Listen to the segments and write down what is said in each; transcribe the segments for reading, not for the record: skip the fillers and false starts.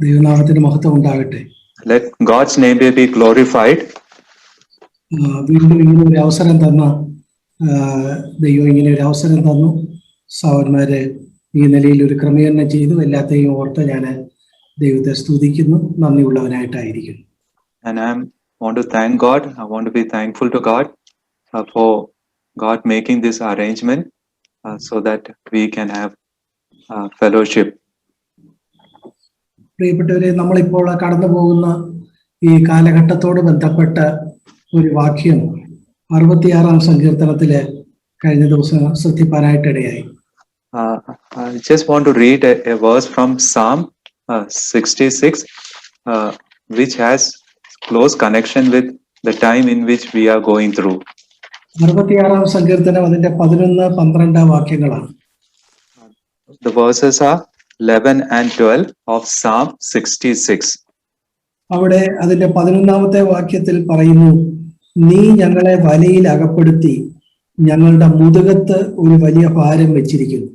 ദൈവനാമത്തിന് മഹത്വം ഉണ്ടാകട്ടെ. Let God's name be glorified. വീണ്ടും ഇങ്ങനെ ഒരു അവസരം തന്ന ദൈവം ഇങ്ങനെ ഒരു അവസരം തന്നു. സഹോദരന്മാരെ ഈ നിലയിൽ ഒരു ക്രമീകരണം ചെയ്തു. എല്ലാത്തെയും ഓർത്ത് ഞാൻ ദൈവത്തെ സ്തുതിക്കുന്നു. നന്ദിയുള്ളവനായിട്ടായിരിക്കും. And I want to thank God. I want to be thankful to God for God making this arrangement so that we can have fellowship. പ്രിയപ്പെട്ടവരെ, നമ്മളിപ്പോൾ കടന്നു പോകുന്ന ഈ കാലഘട്ടത്തോട് ബന്ധപ്പെട്ട ഒരു വാക്യം 66-ാം സങ്കീർത്തനത്തില് കഴിഞ്ഞ ദിവസം ശ്രദ്ധിപ്പാനായിട്ടിടയായി. I just want to read a verse from Psalm 66, which has close connection with the time in which we are going through. 66-ാം സങ്കീർത്തനം അതിന്റെ 11-12 വാക്യങ്ങളാണ്. The verses are 11 and 12 of Psalm 66. അവിടെ അതിന്റെ 11-ാമത്തെ വാക്യത്തിൽ പറയുന്നു, നീ ഞങ്ങളെ വലയിൽ അകപ്പെടുത്തി ഞങ്ങളുടെ മുതുകത്ത് ഒരു വലിയ ഭാരം വെച്ചിരിക്കുന്നു.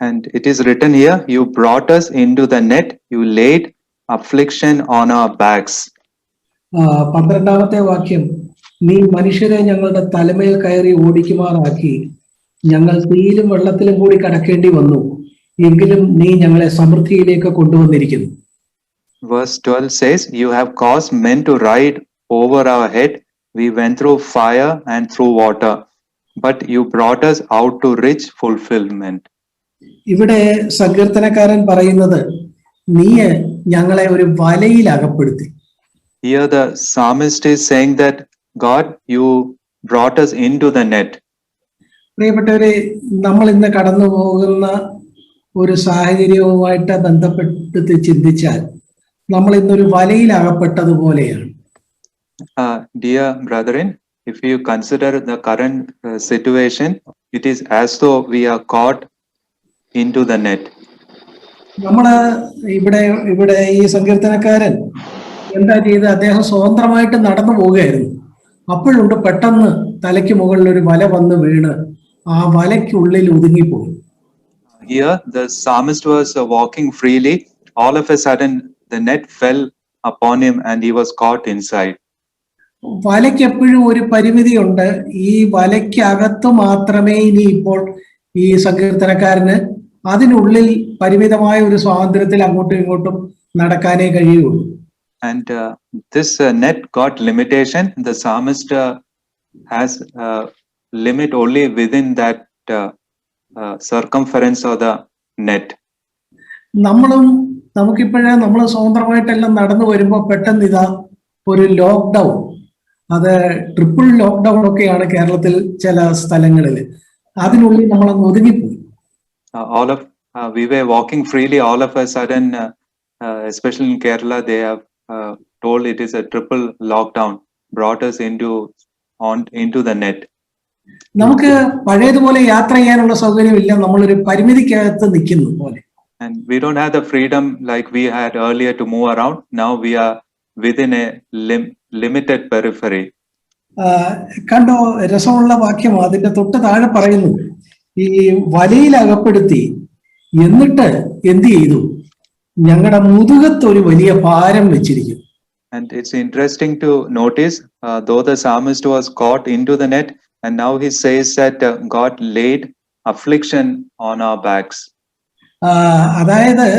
And it is written here, you brought us into the net, you laid affliction on our backs. 12-ാമത്തെ വാക്യം, നീ മനുഷ്യരെ ഞങ്ങളുടെ തലമേൽ കയറി ഓടിക്കുമാറാക്കി ഞങ്ങൾ തീയിലും വെള്ളത്തിലും കൂടി കടക്കേണ്ടി വന്നു, എങ്കിലും നീ ഞങ്ങളെ സമൃദ്ധിയിലേക്ക് കൊണ്ടുവന്നിരിക്കുന്നു. Verse 12 says, you have caused men to ride over our head. We went through fire and through water, but you brought us out to rich fulfillment. ഇവിടെ സങ്കീർത്തനക്കാരൻ പറയുന്നത്, നീ ഞങ്ങളെ ഒരു വലയിൽ അകപ്പെടുത്തി. Here the psalmist is saying that God, you brought us into the net. പ്രിയപ്പെട്ടവരെ, നമ്മൾ ഇന്ന് കടന്നു പോകുന്ന ഒരു സാഹചര്യവുമായിട്ട് ബന്ധപ്പെട്ട് ചിന്തിച്ചാൽ നമ്മൾ ഇന്നൊരു വലയിൽ അകപ്പെട്ടതുപോലെയാണ്. Dear brethren, if you consider the current situation, it is as though we are caught into the net. നമ്മള് ഇവിടെ ഈ സങ്കീർത്തനക്കാരൻ എന്താ ചെയ്ത്, അദ്ദേഹം സ്വതന്ത്രമായിട്ട് നടന്നു പോവുകയായിരുന്നു. അപ്പോഴുണ്ട് പെട്ടെന്ന് തലയ്ക്ക് മുകളിൽ ഒരു വല വന്ന് വീണ് ആ വലയ്ക്കുള്ളിൽ ഒതുങ്ങിപ്പോയി. Here the psalmist was walking freely. All of a sudden the net fell upon him and he was caught inside. വലയ്ക്ക് എപ്പോഴും ഒരു പരിമിതിയുണ്ട്. ഈ വലയ്ക്കകത്ത് മാത്രമേ ഇനി ഇപ്പോൾ ഈ സങ്കീർത്തനക്കാരന് അതിനുള്ളിൽ പരിമിതമായ ഒരു സ്വാതന്ത്ര്യത്തിൽ അങ്ങോട്ടും ഇങ്ങോട്ടും നടക്കാനേ കഴിയുള്ളൂ. And this net got limitation. The psalmist has limit only within that circumference of the net. നമുക്കിപ്പോഴേ നമ്മൾ സ്വതന്ത്രമായിട്ടെല്ലാം നടന്നു വരുമ്പോൾ പെട്ടെന്ന് ഇതാ ഒരു ലോക്ക്ഡൗൺ, അത് ട്രിപ്പിൾ ലോക്ക്ഡൗൺ ഒക്കെയാണ് കേരളത്തിൽ ചില സ്ഥലങ്ങളിൽ. അതിനുള്ളിൽ നമ്മൾ ഒതുങ്ങിപ്പോയി. We were walking freely. All of a sudden, especially in Kerala, they have told it is a triple lockdown, brought us into the net. നമുക്ക് പഴയതുപോലെ യാത്ര ചെയ്യാനുള്ള സൗകര്യമില്ല. നമ്മളൊരു പരിമിതിക്കകത്ത് നിൽക്കുന്നു പോലെ. And we don't have the freedom like we had earlier to move around. Now we are within a limited periphery. കണ്ടോ, രസമുള്ള വാക്യം. അതിന്റെ തൊട്ട് താഴെ പറയുന്നു, ഈ വലയിൽ അകപ്പെടുത്തി എന്നിട്ട് എന്ത് ചെയ്തു, ഞങ്ങളുടെ മുതുകത്ത് ഒരു വലിയ ഭാരം വെച്ചിരിക്കുന്നു. And it's interesting to notice, though the psalmist was caught into the net, and now he says that God laid affliction on our backs. അതായത്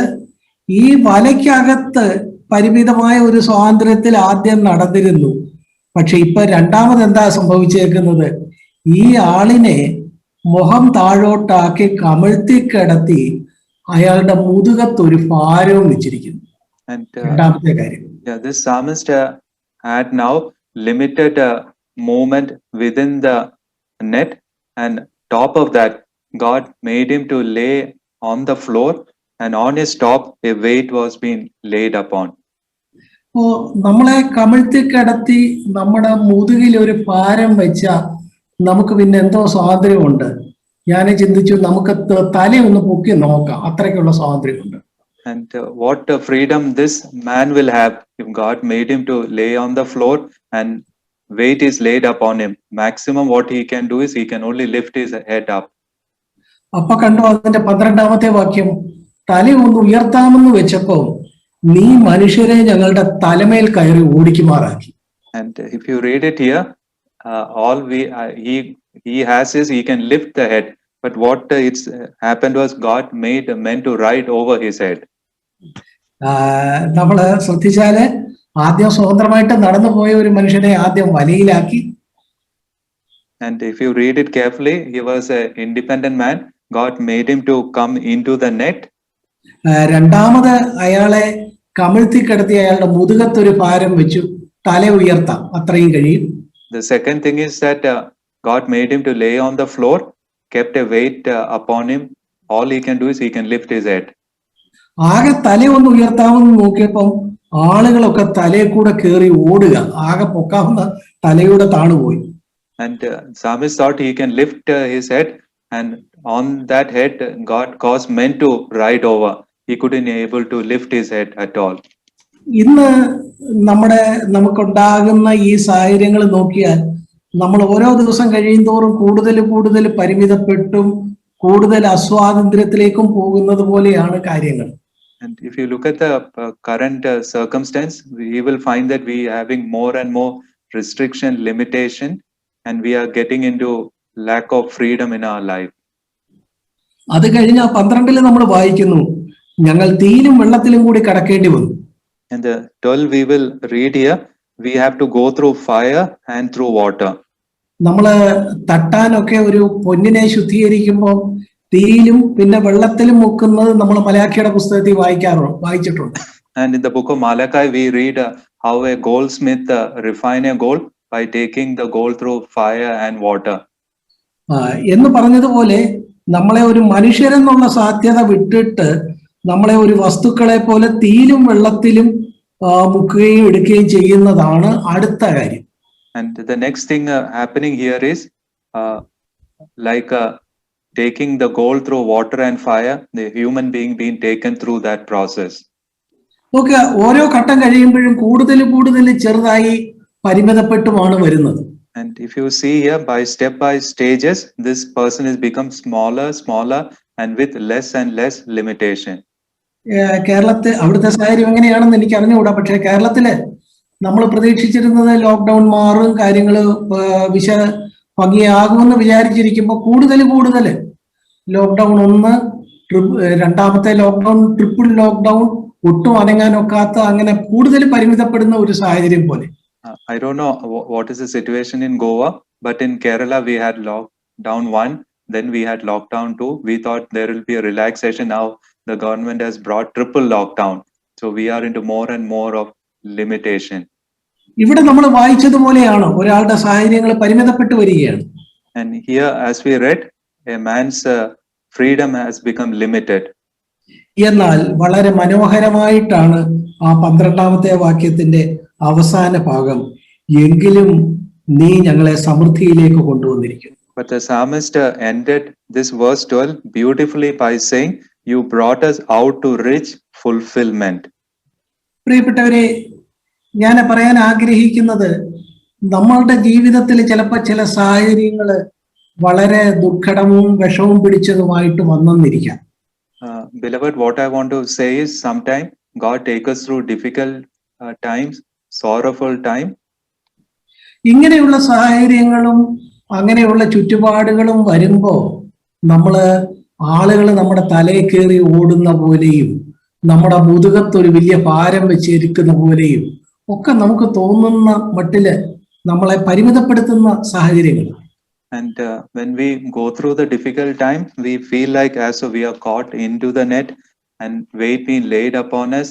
ഈ വലയ്ക്കകത്ത് പരിമിതമായ ഒരു സ്വാതന്ത്ര്യത്തിൽ ആദ്യം നടന്നിരുന്നു. പക്ഷെ ഇപ്പൊ രണ്ടാമത് എന്താ സംഭവിച്ചേക്കുന്നത്, ഈ ആളിനെ മുഖം താഴോട്ടാക്കി കമഴ്ത്തി കിടത്തി അയാളുടെ മുതുകത്ത് ഒരു ഭാരവും വെച്ചിരിക്കുന്നു. രണ്ടാമത്തെ കാര്യം, this psalmist had now limited movement within the net, and top of that God made him to lay on the floor, and on his top a weight was being laid upon. നമ്മളെ കമഴ്ത്തി കിടത്തി നമ്മുടെ മുതുകിൽ ഒരു ഭാരം വെച്ച നമുക്ക് പിന്നെ എന്തോ സ്വാതന്ത്ര്യമുണ്ട്. ഞാൻ ചിന്തിച്ചു, നമുക്ക് തലയൊന്ന് പൊക്കി നോക്കാം, അത്രയ്ക്കുള്ള സ്വാതന്ത്ര്യമുണ്ട്. And what freedom this man will have if God made him to lay on the floor and weight is laid upon him. Maximum what he can do is he can only lift his head up. അപ്പൊ കണ്ടു അതിന്റെ 12-ാമത്തെ വാക്യം, തല ഒന്ന് ഉയർത്താമെന്ന് വെച്ചപ്പോ നീ മനുഷ്യരെ ഞങ്ങളുടെ തലമേൽ കയറി ഓടിക്കുമാറാക്കി. And if you read it here, all he has is he can lift the head. But what it's happened was God made men to ride over his head. നമ്മള് ശ്രദ്ധിച്ചാല് ആദ്യം സ്വതന്ത്രമായിട്ട് നടന്നു പോയ ഒരു മനുഷ്യനെ ആദ്യം വലയിലാക്കി. And if you read it carefully, he was an independent man. God made him to come into the net. രണ്ടാമത് അയാളെ കമിഴ്ത്തി കിടത്തി അയാളുടെ മുതുകത്തൊരു ഭാരം വെച്ചു തല ഉയർത്താം, അത്രയും കഴിയും. The second thing is that God made him to lay on the floor, kept a weight upon him. All he can do is he can lift his head. ആകെ തല ഒന്ന് ഉയർത്താമെന്ന് നോക്കിയപ്പം ആളുകളൊക്കെ തലയെ കൂടെ കയറി ഓടുക, ആകെ പൊക്കാവുന്ന തലയുടെ താണുപോയി. And Psalmist thought he can lift his head, and on that head God caused men to ride over. He couldn't able to lift his head at all. ഇന്ന് നമുക്കുണ്ടാകുന്ന ഈ സാഹചര്യങ്ങൾ നോക്കിയാൽ നമ്മൾ ഓരോ ദിവസം കഴിയുന്തോറും കൂടുതൽ പരിമിതപ്പെട്ടും കൂടുതൽ അസ്വാതന്ത്ര്യത്തിലേക്കും പോകുന്നത് പോലെയാണ് കാര്യങ്ങൾ. And if you look at the current circumstance, we will find that we having more and more restriction, limitation, and we are getting into lack of freedom in our life. അത് കഴിഞ്ഞ 12 നമ്മൾ വായിക്കുന്നു, ഞങ്ങൾ തീയിലും വെള്ളത്തിലും കൂടി കടക്കേണ്ടി വന്നു. And the 12 we will read here, we have to go through fire and through water. നമ്മള് തട്ടാനൊക്കെ ഒരു പൊന്നിനെ ശുദ്ധീകരിക്കുമ്പോൾ തീയിലും പിന്നെ വെള്ളത്തിലും മുക്കുന്നത് നമ്മൾ മലാഖിയുടെ പുസ്തകത്തിൽ വായിച്ചിട്ടുണ്ട്. And in the book of Malachi, we read how a goldsmith refine a gold by taking the gold through fire and water. എന്ന് പറഞ്ഞതുപോലെ നമ്മളെ ഒരു മനുഷ്യരെന്നുള്ള സാധ്യത വിട്ടിട്ട് നമ്മളെ ഒരു വസ്തുക്കളെ പോലെ തീയിലും വെള്ളത്തിലും മുക്കുകയും എടുക്കുകയും ചെയ്യുന്നതാണ് അടുത്ത കാര്യം. And the next thing happening here is like taking the gold through water and fire, the human being taken through that process. നോക്കുക, ഓരോ ഘട്ടം കഴിയുമ്പോഴും കൂടുതൽ ചെറുതായി പരിമിതപ്പെട്ടുമാണ് വരുന്നത്. And if you see here, by stages, this person is become smaller and with less and less limitation. കേരളത്തിൽ അവിടുത്തെ സാഹചര്യം എങ്ങനെയാണെന്ന് എനിക്ക് അറിഞ്ഞുകൂടാ. പക്ഷെ കേരളത്തില് നമ്മൾ പ്രതീക്ഷിച്ചിരുന്നത് ലോക്ക്ഡൌൺ മാറും, കാര്യങ്ങള് ഭംഗിയാകുമെന്ന് വിചാരിച്ചിരിക്കുമ്പോൾ കൂടുതൽ ലോക്ക്ഡൌൺ 1, രണ്ടാമത്തെ ലോക്ക്ഡൌൺ, ട്രിപ്പിൾ ലോക്ക്ഡൌൺ, ഒട്ടും അനങ്ങാനൊക്കാത്ത, അങ്ങനെ കൂടുതൽ പരിമിതപ്പെടുന്ന ഒരു സാഹചര്യം പോലെ. I don't know what is the situation in Goa, but in Kerala we had lockdown 1, then we had lockdown 2. We thought there will be a relaxation. Now the government has brought triple lockdown, so we are into more and more of limitation. ഇവിടെ നമ്മൾ വായിച്ചതുപോലെയാണ്, ഒരാളുടെ സാഹചര്യങ്ങൾ പരിമിതപ്പെട്ടു വരികയാണ്. And here, as we read, a man's freedom has become limited. എന്നാൽ വളരെ മനോഹരമായിട്ടാണ് ആ 12ാമത്തെ വാക്യത്തിന്റെ അവസാന ഭാഗം, എങ്കിലും നീ ഞങ്ങളെ സമൃദ്ധിയിലേക്ക് കൊണ്ടുവന്നിരിക്കുന്നു. But the psalmist ended this verse 12 beautifully by saying, you brought us out to rich fulfillment. പ്രിയപ്പെട്ടവരെ, ഞാൻ പറയാൻ ആഗ്രഹിക്കുന്നത്, നമ്മളുടെ ജീവിതത്തിൽ ചിലപ്പോൾ ചില സാഹചര്യങ്ങൾ വളരെ ദുർഘടവും വിഷവും പിടിച്ചതുമായിട്ട് വന്നെന്നിരിക്കാം. Beloved, what I want to say is, sometimes God takes us through difficult times, sorrowful time. ഇങ്ങനെയുള്ള സാഹചര്യങ്ങളും അങ്ങനെയുള്ള ചുറ്റുപാടുകളും വരുമ്പോ ആളുകൾ നമ്മുടെ തലയിൽ കയറി ഓടുന്ന പോലെയും നമ്മുടെ മുതുകത്തൊരു വലിയ ഭാരം വെച്ചിരിക്കുന്ന പോലെയും ഒക്കെ നമുക്ക് തോന്നുന്ന മട്ടില് നമ്മളെ പരിമിതപ്പെടുത്തുന്ന സാഹചര്യങ്ങൾ. And when we go through the difficult time, we feel like as we are caught into the net and weight being laid upon us,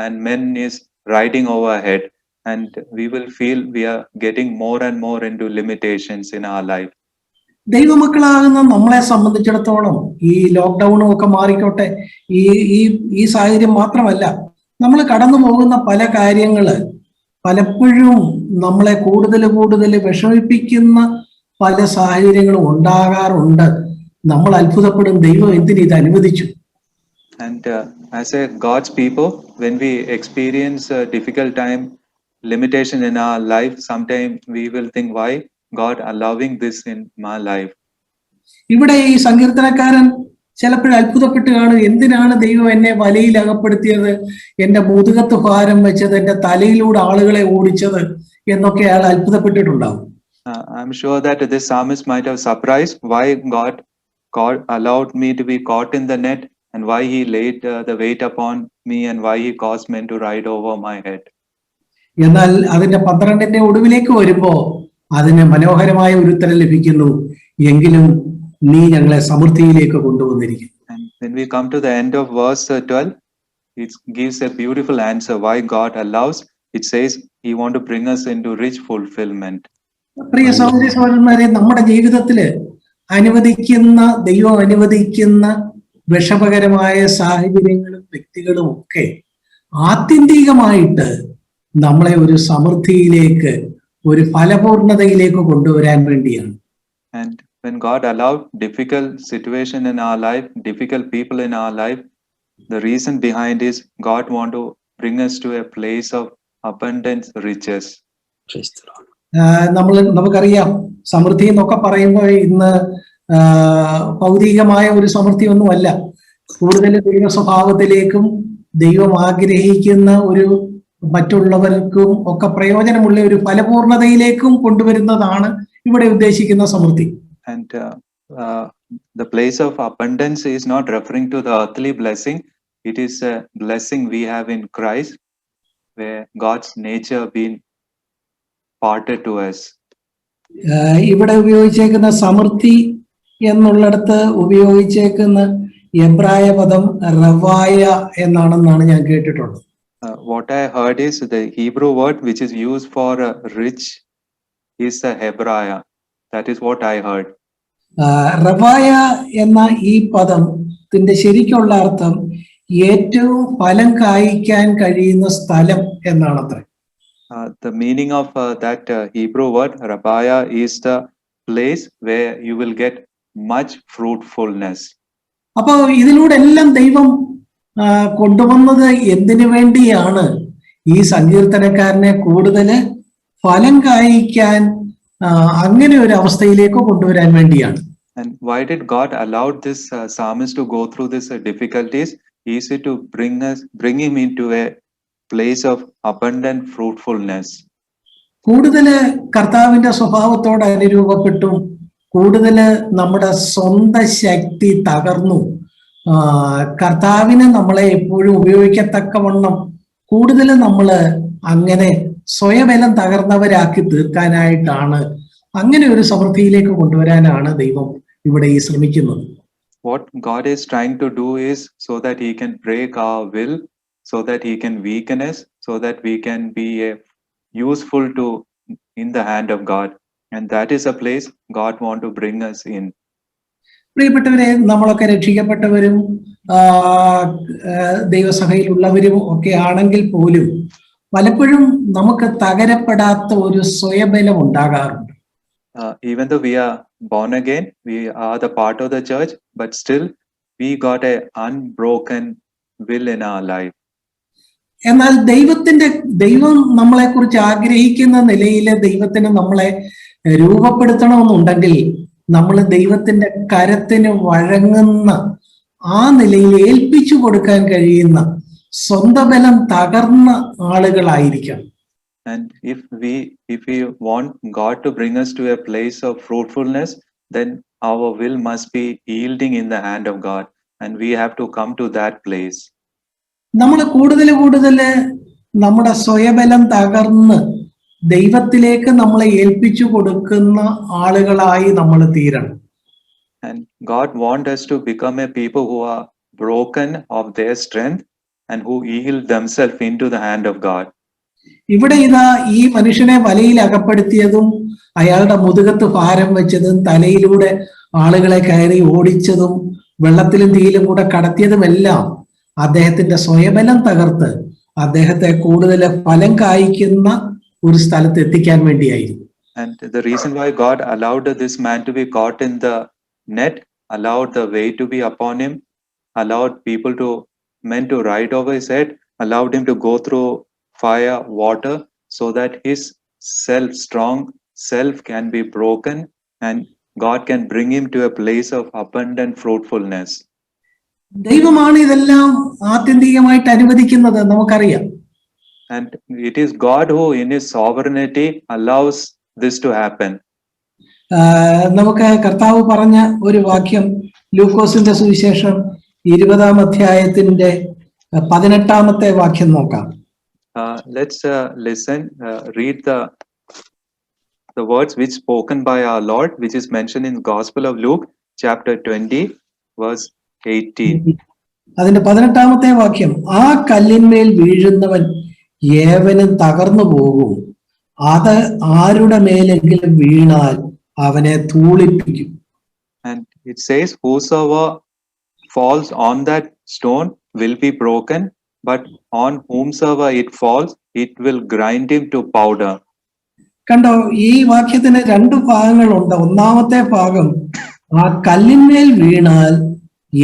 and men is riding overhead, and we will feel we are getting more and more into limitations in our life. ദൈവമക്കളാകുന്ന നമ്മളെ സംബന്ധിച്ചിടത്തോളം ഈ ലോക്ക്ഡൌണും ഒക്കെ മാറിക്കോട്ടെ, ഈ സാഹചര്യം മാത്രമല്ല, നമ്മൾ കടന്നു പോകുന്ന പല കാര്യങ്ങള് പലപ്പോഴും നമ്മളെ കൂടുതൽ വിഷമിപ്പിക്കുന്ന പല സാഹചര്യങ്ങളും ഉണ്ടാകാറുണ്ട്. നമ്മൾ അത്ഭുതപ്പെടും, ദൈവം എന്തിന് ഇത് അനുവദിച്ചു. And as a God's people, when we experience a difficult time, limitation in our life, sometimes we will think, why God allowing this in my life? ഇവിടെ ഈ സങ്കീർത്തനക്കാരൻ ചിലപ്പോഴും അത്ഭുതപ്പെട്ട് കാണും, എന്തിനാണ് ദൈവം എന്നെ വലയിൽ അകപ്പെടുത്തിയത്, എന്റെ മുതുകത്ത് ഭാരം വെച്ചത്, എന്റെ തലയിലൂടെ ആളുകളെ ഓടിച്ചത് എന്നൊക്കെ അയാൾ അത്ഭുതപ്പെട്ടിട്ടുണ്ടാവും. I'm sure that this psalmist might have surprised why God allowed me to be caught in the net, and why he laid the weight upon me, and why he caused men to ride over my head. എന്നാൽ അതിന്റെ 12ന്റെ ഒടുവിലേക്ക് വരുമ്പോ അതിന് മനോഹരമായ ഒരു ഉത്തരം ലഭിക്കുന്നു, എങ്കിലും നീ ഞങ്ങളെ സമൃദ്ധിയിലേക്ക് കൊണ്ടുവന്നിരിക്കുന്നു. And when we come to the end of verse 12, it gives a beautiful answer why God allows. It says he want to bring us into rich fulfillment. പ്രിയ സഹോദരി സഹോദരന്മാരെ, നമ്മുടെ ജീവിതത്തില് ദൈവം അനുവദിക്കുന്ന വിഷമകരമായ സാഹചര്യങ്ങളും വ്യക്തികളും ഒക്കെ ആത്യന്തികമായിട്ട് നമ്മളെ ഒരു സമൃദ്ധിയിലേക്ക്, ഒരു ഫലപൂർണതയിലേക്ക് കൊണ്ടുവരാൻ വേണ്ടിയാണ്. And when God allowed difficult situation in our life, difficult people in our life, the reason behind is God want to bring us to a place of abundance, riches. നമുക്കറിയാം, സമൃദ്ധി എന്നൊക്കെ പറയുമ്പോൾ ഇന്ന് ഭൗതികമായ ഒരു സമൃദ്ധി ഒന്നുമല്ല, കൂടുതൽ ദൈവ സ്വഭാവത്തിലേക്കും ദൈവം ആഗ്രഹിക്കുന്ന ഒരു മറ്റുള്ളവർക്കും ഒക്കെ പ്രയോജനമുള്ള ഒരു ഫലപൂർണതയിലേക്കും കൊണ്ടുവരുന്നതാണ് ഇവിടെ ഉദ്ദേശിക്കുന്ന സമൃദ്ധി. And the place of abundance is not referring to the earthly blessing. It is a blessing we have in Christ, where God's nature been parted to us. ഇവിടെ ഉപയോഗിച്ചേക്കുന്ന സമൃദ്ധി എന്നുള്ളിടത്ത് ഉപയോഗിച്ചേക്കുന്ന എബ്രായ പദം റവായ എന്നാണെന്നാണ് ഞാൻ കേട്ടിട്ടുള്ളത്. What I heard is the Hebrew word which is used for rich is the Hebraya. That is what I heard. റവായ എന്ന ഈ പദത്തിന്റെ ശരിക്കുള്ള അർത്ഥം ഏറ്റവും ഫലം കായ്ക്കാൻ കഴിയുന്ന സ്ഥലം എന്നാണത്രേ. The meaning of that Hebrew word Rabaya is the place where you will get much fruitfulness. അപ്പൊ ഇതിലൂടെ എല്ലാം ദൈവം കൊണ്ടുവന്നത് എന്തിനു വേണ്ടിയാണ്? ഈ സങ്കീർത്തനക്കാരനെ കൂടുതൽ ഫലം കായ്ക്കാൻ അങ്ങനെ ഒരു അവസ്ഥയിലേക്ക് കൊണ്ടുവരാൻ വേണ്ടിയാണ്. And why did God allow this psalmist to go through this difficulties? Is it to bring him into a place of abundant fruitfulness? കൂടുതൽ കർത്താവിന്റെ സ്വഭാവത്തോട് അനുരൂപപ്പെട്ടും കൂടുതൽ നമ്മുടെ സ്വന്തം ശക്തി തകർന്നു കർത്താവിനെ നമ്മളെ എപ്പോഴും ഉപയോഗിക്കത്തക്കവണ്ണം കൂടുതൽ നമ്മൾ അങ്ങനെ സ്വയബലം തകർന്നവരാക്കി തീർക്കാനായിട്ടാണ്, അങ്ങനെ ഒരു സമൃദ്ധിയിലേക്ക് കൊണ്ടുവരാനാണ് ദൈവം ഇവിടെ ഈ ശ്രമിക്കുന്നത്. What God is trying to do is so that he can break our will, so that he can weaken us, so that we can be useful to in the hand of God, and that is a place God want to bring us in. പ്രിയപ്പെട്ടവരെ, നമ്മളൊക്കെ രക്ഷിക്കപ്പെട്ടവരും ദൈവസഭയിലുള്ളവരും ഒക്കെ ആണെങ്കിൽ പോലും പലപ്പോഴും നമുക്ക് തകരപ്പെടാത്ത ഒരു സ്വയബലം ഉണ്ടാകാറുണ്ട്. Even though we are born again, we are the part of the church, but still we got a unbroken will in our life. എന്നാൽ ദൈവം നമ്മളെ കുറിച്ച് ആഗ്രഹിക്കുന്ന നിലയിൽ ദൈവത്തിന് നമ്മളെ രൂപപ്പെടുത്തണമെന്നുണ്ടെങ്കിൽ നമ്മൾ ദൈവത്തിന്റെ കരത്തിന് വഴങ്ങുന്ന ആ നിലയിൽ ഏൽപ്പിച്ചു കൊടുക്കാൻ കഴിയുന്ന സ്വന്തം ബലം തകർന്ന ആളുകളായിരിക്കണം. And if we want God to bring us to a place of fruitfulness, then our will must be yielding in the hand of God, and we have to come to that place. നമ്മൾ കൂടുതൽ നമ്മുടെ സ്വയബലം തകർന്ന് ദൈവത്തിലേക്ക് നമ്മളെ ഏൽപ്പിച്ചു കൊടുക്കുന്ന ആളുകളായി നമ്മൾ തീരണം. And God wants us to become a people who are broken of their strength and who yield themselves into the hand of God. ഇവിടെ ഈ മനുഷ്യനെ വലയിൽ അകപ്പെടുത്തിയതും അയാളുടെ മുതുകത്ത് ഭാരം വെച്ചതും തലയിലൂടെ ആളുകളെ കയറി ഓടിച്ചതും വെള്ളത്തിലും തീയിലും കൂടെ കടത്തിയതുമെല്ലാം അദ്ദേഹത്തിന്റെ സ്വയബലം തകർത്ത് അദ്ദേഹത്തെ കൂടുതൽ ഫലം കായ്ക്കുന്ന ഒരു സ്ഥലത്ത് എത്തിക്കാൻ വേണ്ടിയായിരുന്നു. And the reason why God allowed this man to be caught in the net, allowed the weight to be upon him, allowed men to ride over his head, allowed him to go through fire, water, so that his strong self can be broken and God can bring him to a place of abundant fruitfulness. ദൈവമാണ് ഇതെല്ലാം ആത്യന്തികമായിട്ട് അനുവദിക്കുന്നത്, നമുക്കറിയാം. And it is God who in his sovereignty allows this to happen. നമുക്ക് കർത്താവ് പറഞ്ഞ ഒരു വാക്യം ലൂക്കോസിന്റെ സുവിശേഷം 20-ാം അധ്യായത്തിന്റെ 18-ാമത്തെ വാക്യം നോക്കാം. Let's listen, read the words which spoken by our Lord, which is mentioned in Gospel of Luke, chapter 20, verse 18. അതിന്റെ 18-ാമത്തെ വാക്യം, ആ കല്ലിന്മേൽ വീഴുന്നവൻ ഏവനും തകർന്നു പോകും, അത് ആരുടെ മേലെങ്കിലും വീണാൽ അവനെ തൂളിപ്പിക്കും. And it says, whosoever falls on that stone will be broken, but on whomsoever it falls, it will grind him to powder. കണ്ടോ, ഈ വാക്യത്തിന് 2 ഭാഗങ്ങളുണ്ട്. ഒന്നാമത്തെ ഭാഗം, ആ കല്ലിന്മേൽ വീണാൽ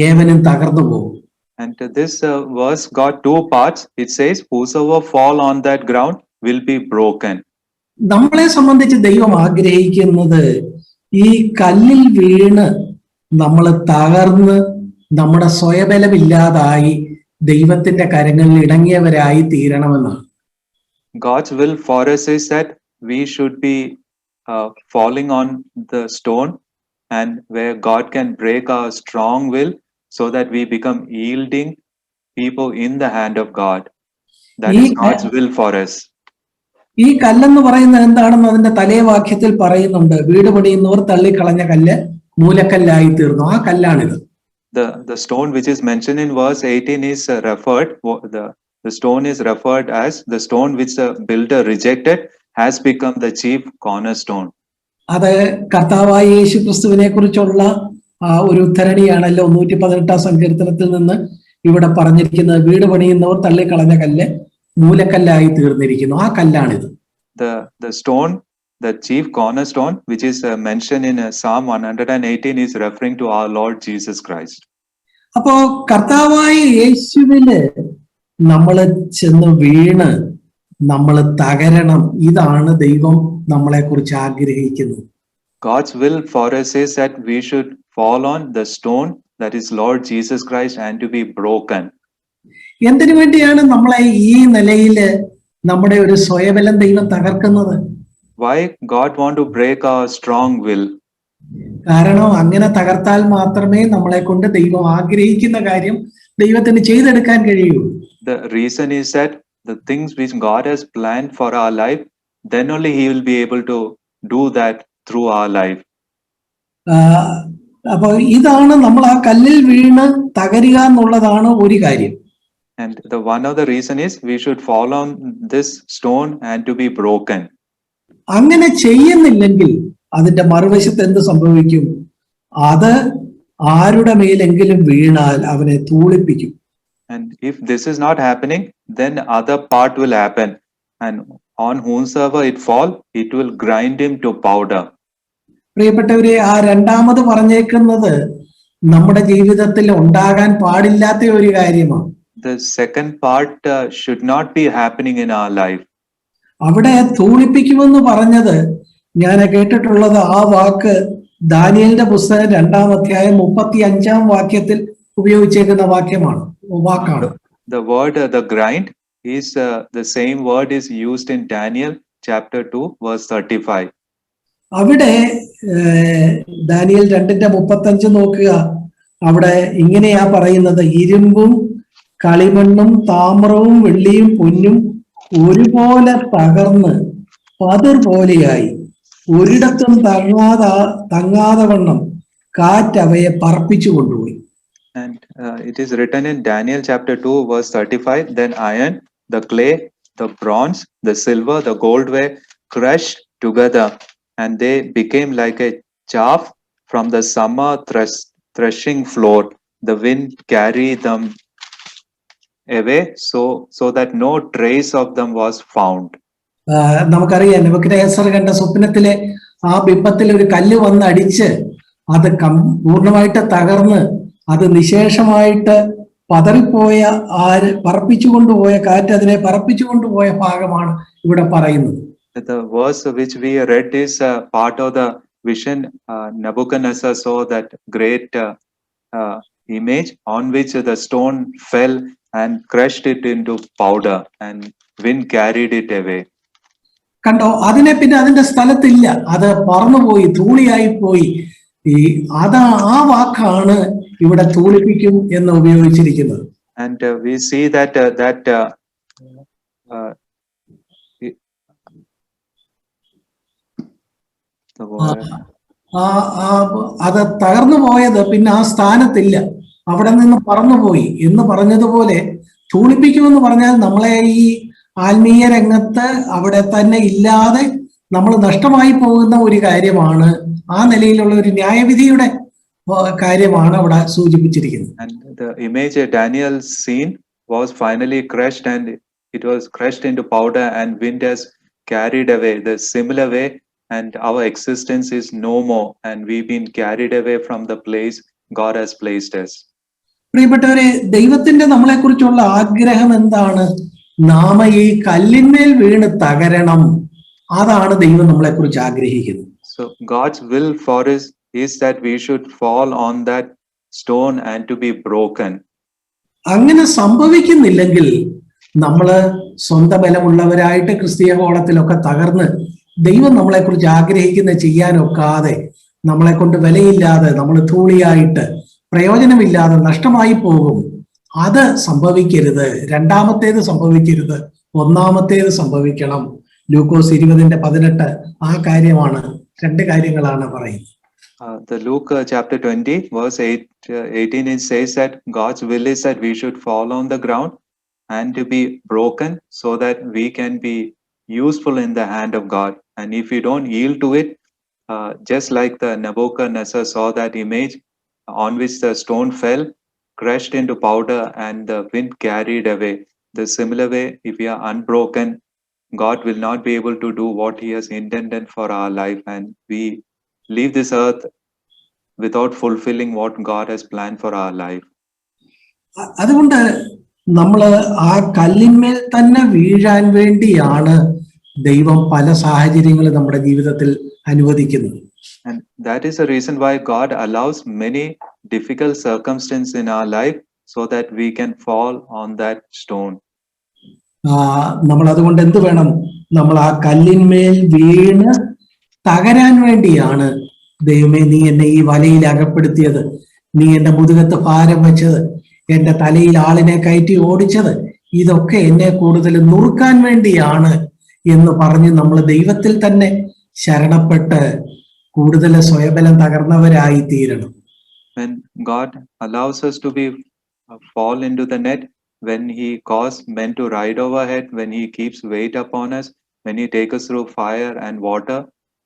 ഏവനും തകർന്നു പോകും. And this verse got 2 parts. It says, whosoever fall on that ground will be broken. നമ്മളെ സംബന്ധിച്ച് ദൈവം ആഗ്രഹിക്കുന്നത് ഈ കല്ലിൽ വീണ് നമ്മൾ തകർന്ന് നമ്മുടെ സ്വയബലമില്ലാതായി ദൈവത്തിന്റെ കരങ്ങളിൽ ഇടങ്ങിയവരായി തീരണമെന്നാണ്. God's will for us is that we should be falling on the stone, and where God can break our strong will so that we become yielding people in the hand of God. That is God's will for us. ഈ കല്ലെന്ന് പറയുന്നത് എന്താണെന്ന് അതിന്റെ തലേവാക്യത്തിൽ പറയുന്നുണ്ട്. വീട് പണിയുന്നവർ തള്ളിക്കളഞ്ഞ കല്ല് മൂലക്കല്ലായി തീർന്നു. ആ കല്ലാണിത്. The stone which is mentioned in verse 18 is referred, the stone is referred as the stone which the builder rejected has become the chief cornerstone. അത് കർത്താവായ യേശു ക്രിസ്തുവിനെ കുറിച്ചുള്ള ഒരു ഉദ്ധരണിയാണല്ലോ 118-ാം സങ്കീർത്തനത്തിൽ നിന്ന് ഇവിടെ പറഞ്ഞിരിക്കുന്നത്. വീട് പണിയുന്നവർ തള്ളിക്കളഞ്ഞ കല്ല് മൂലക്കല്ലായി തീർന്നിരിക്കുന്നു. ആ കല്ലാണിത്. The stone, the chief cornerstone, which is mentioned in Psalm 118, is referring to our Lord Jesus Christ. അപ്പോ കർത്താവായ യേശുവില് നമ്മൾ ചെന്ന് വീണ് നമ്മൾ തകരണം. ഇതാണ് ദൈവം നമ്മളെ കുറിച്ച് ആഗ്രഹിക്കുന്നത്. God's will for us is that we should fall on the stone, that is Lord Jesus Christ, and to be broken. എന്തിനു വേണ്ടിയാണ് നമ്മളെ ഈ നിലയില് നമ്മുടെ ഒരു സ്വയബലം ദൈവം തകർക്കുന്നത്? Why God want to break our strong will? കാരണം അങ്ങനെ തകർത്താൽ മാത്രമേ നമ്മളെ കൊണ്ട് ദൈവം ആഗ്രഹിക്കുന്ന കാര്യം ദൈവത്തിന് ചെയ്തെടുക്കാൻ കഴിയൂ. The reason is that the things which God has planned for our life, then only He will be able to do that through our life. അപ്പൊ ഇതാണ് നമ്മൾ ആ കല്ലിൽ വീണ് തകരുക എന്നുള്ളതാണ് ഒരു കാര്യം. And the one of the reason is we should fall on this stone and to be broken. അങ്ങനെ ചെയ്യുന്നില്ലെങ്കിൽ അതിന്റെ മറുവശത്ത് എന്ത് സംഭവിക്കും? അത് ആരുടെ മേലെങ്കിലും വീണാൽ അവനെ തൂളിപ്പിക്കും. And if this is not happening, then other part will happen, and on whomsoever it fall, it will grind him to powder. പ്രിയപ്പെട്ടവരെ, ആ രണ്ടാമത് പറഞ്ഞേക്കുന്നത് നമ്മുടെ ജീവിതത്തിൽ ഉണ്ടാകാൻ പാടില്ലാത്ത ഒരു കാര്യമാണ്. The second part should not be happening in our life. അവിടെ തൂളിപ്പിക്കുമെന്ന് പറഞ്ഞത് ഞാൻ കേട്ടിട്ടുള്ളത് ആ വാക്ക് ദാനിയേലിന്റെ പുസ്തകം 2-ാം അധ്യായം 35-ാം വാക്യത്തിൽ ഉപയോഗിച്ചേക്കുന്ന വാക്കാണ്. The word the grind is the same word is used in Daniel chapter 2 verse 35. അവിടെ ദാനിയേൽ 2:35 നോക്കുക. അവിടെ ഇങ്ങനെയാ പറയുന്നത്, ഇരുമ്പും കളിമണ്ണും താമ്രവും വെള്ളിയും പൊന്നും ഒരുപോലെ തകർന്ന് പതിർ പോലെയായി ഒരിടത്തും തങ്ങാതെ വണ്ണം കാറ്റ് അവയെ പറപ്പിച്ചു കൊണ്ടുപോയി. And it is written in Daniel chapter 2 verse 35, then iron, the clay, the bronze, the silver, the gold were crushed together, and they became like a chaff from the summer threshing floor. The wind carried them away so that no trace of them was found. നമുക്കറിയാം, Nebuchadnezzar കണ്ട സ്വപ്നത്തിലെ ആ ബിംബത്തിൽ ഒരു കല്ല് വന്ന് അടിച്ച് അത് പൂർണ്ണമായിട്ട് തകർന്ന് അത് നിശേഷമായിട്ട് പതറിപ്പോയ പറപ്പിച്ചുകൊണ്ടുപോയ കാറ്റ് അതിനെ പറപ്പിച്ചുകൊണ്ടുപോയ ഭാഗമാണ് ഇവിടെ പറയുന്നത്. The verse which we read is part of the vision Nebuchadnezzar saw, that great image on which the stone fell and crushed it into powder, and wind carried it away. കണ്ടോ, അതിനെ പിന്നെ അതിന്റെ സ്ഥലത്തില്ല, അത് പറന്നുപോയി, ധൂളിയായി പോയി. ആ വാക്കാണ് ഇവിടെ ധൂളിപ്പിക്കും എന്ന് ഉപയോഗിച്ചിരിക്കുന്നത്. And we see that the word, അത് തകർന്നു പോയത് പിന്നെ ആ സ്ഥാനത്തില്ല, അവിടെ നിന്ന് പറന്നുപോയി എന്ന് പറഞ്ഞതുപോലെ ധൂളിപ്പിക്കുമെന്ന് പറഞ്ഞാൽ നമ്മളെ ഈ ആത്മീയ രംഗത്ത് അവിടെ തന്നെ ഇല്ലാതെ നമ്മൾ നഷ്ടമായി പോകുന്ന ഒരു കാര്യമാണ്. ആ നിലയിലുള്ള ഒരു ന്യായവിധിയുടെ കാര്യമാണ് അവിടെ സൂചിപ്പിച്ചിരിക്കുന്നത്. And the image Daniel seen was finally crushed, and it was crushed into powder, and wind has carried away. The similar way, and our existence is no more, and we've been carried away from the place God has placed us. പ്രിയപ്പെട്ടവരെ, ദൈവത്തിന്റെ നമ്മളെ കുറിച്ചുള്ള ആഗ്രഹം എന്താണ്? നാമ ഈ കല്ലിന്മേൽ വീണ് തകരണം. അതാണ് ദൈവം നമ്മളെ കുറിച്ച് ആഗ്രഹിക്കുന്നത്. So God's will for us is that we should fall on that stone and to be broken. അങ്ങനെ സംഭവിക്കുന്നില്ലെങ്കിൽ നമ്മള് സ്വന്തം ബലമുള്ളവരായിട്ട് ക്രിസ്തീയ കോളത്തിലൊക്കെ തകർന്ന് ദൈവം നമ്മളെ കുറിച്ച് ആഗ്രഹിക്കുന്ന ചെയ്യാനൊക്കാതെ നമ്മളെ കൊണ്ട് വിലയില്ലാതെ നമ്മൾ ധൂളിയായിട്ട് പ്രയോജനമില്ലാതെ നഷ്ടമായി പോകും. അത് സംഭവിക്കരുത്. രണ്ടാമത്തേത് സംഭവിക്കരുത്, ഒന്നാമത്തേത് സംഭവിക്കണം. ലൂക്കോസ് 20:18 ആ കാര്യമാണ്, രണ്ട് കാര്യങ്ങളാണ് പറയുന്നത്. The Luke chapter 20 verse 18, it says that God's will is that we should fall on the ground and to be broken so that we can be useful in the hand of God. And if we don't yield to it, just like the Nebuchadnezzar saw that image on which the stone fell, crushed into powder, and the wind carried away. The similar way, if we are unbroken, God will not be able to do what He has intended for our life, and we leave this earth without fulfilling what God has planned for our life. അതുകൊണ്ട് നമ്മൾ ആ കല്ലിന്മേൽ തന്നെ വീഴാൻ വേണ്ടിയാണ് ദൈവം പല സാഹചര്യങ്ങളും നമ്മുടെ ജീവിതത്തിൽ അനുവദിക്കുന്നത്. And that is the reason why God allows many difficult circumstances in our life so that we can fall on that stone. നമ്മൾ അതുകൊണ്ട് എന്ത് വേണം? നമ്മൾ ആ കല്ലിന്മേൽ വീണ് തകരാൻ വേണ്ടിയാണ് ദൈവമേ നീ എന്നെ ഈ വലയിൽ അകപ്പെടുത്തിയത്, നീ എന്റെ മുതുകത്ത് ഭാരം വെച്ചത്, എന്റെ തലയിൽ ആളിനെ കയറ്റി ഓടിച്ചത്, ഇതൊക്കെ എന്നെ കൂടുതൽ നുറുക്കാൻ വേണ്ടിയാണ് എന്ന് പറഞ്ഞ് നമ്മൾ ദൈവത്തിൽ തന്നെ ശരണപ്പെട്ട് കൂടുതൽ സ്വയബലം തകർന്നവരായി തീരണം. When God allows us to be fall into the net, when He causes men to ride overhead, when He keeps weight upon us, when He takes us through fire and water,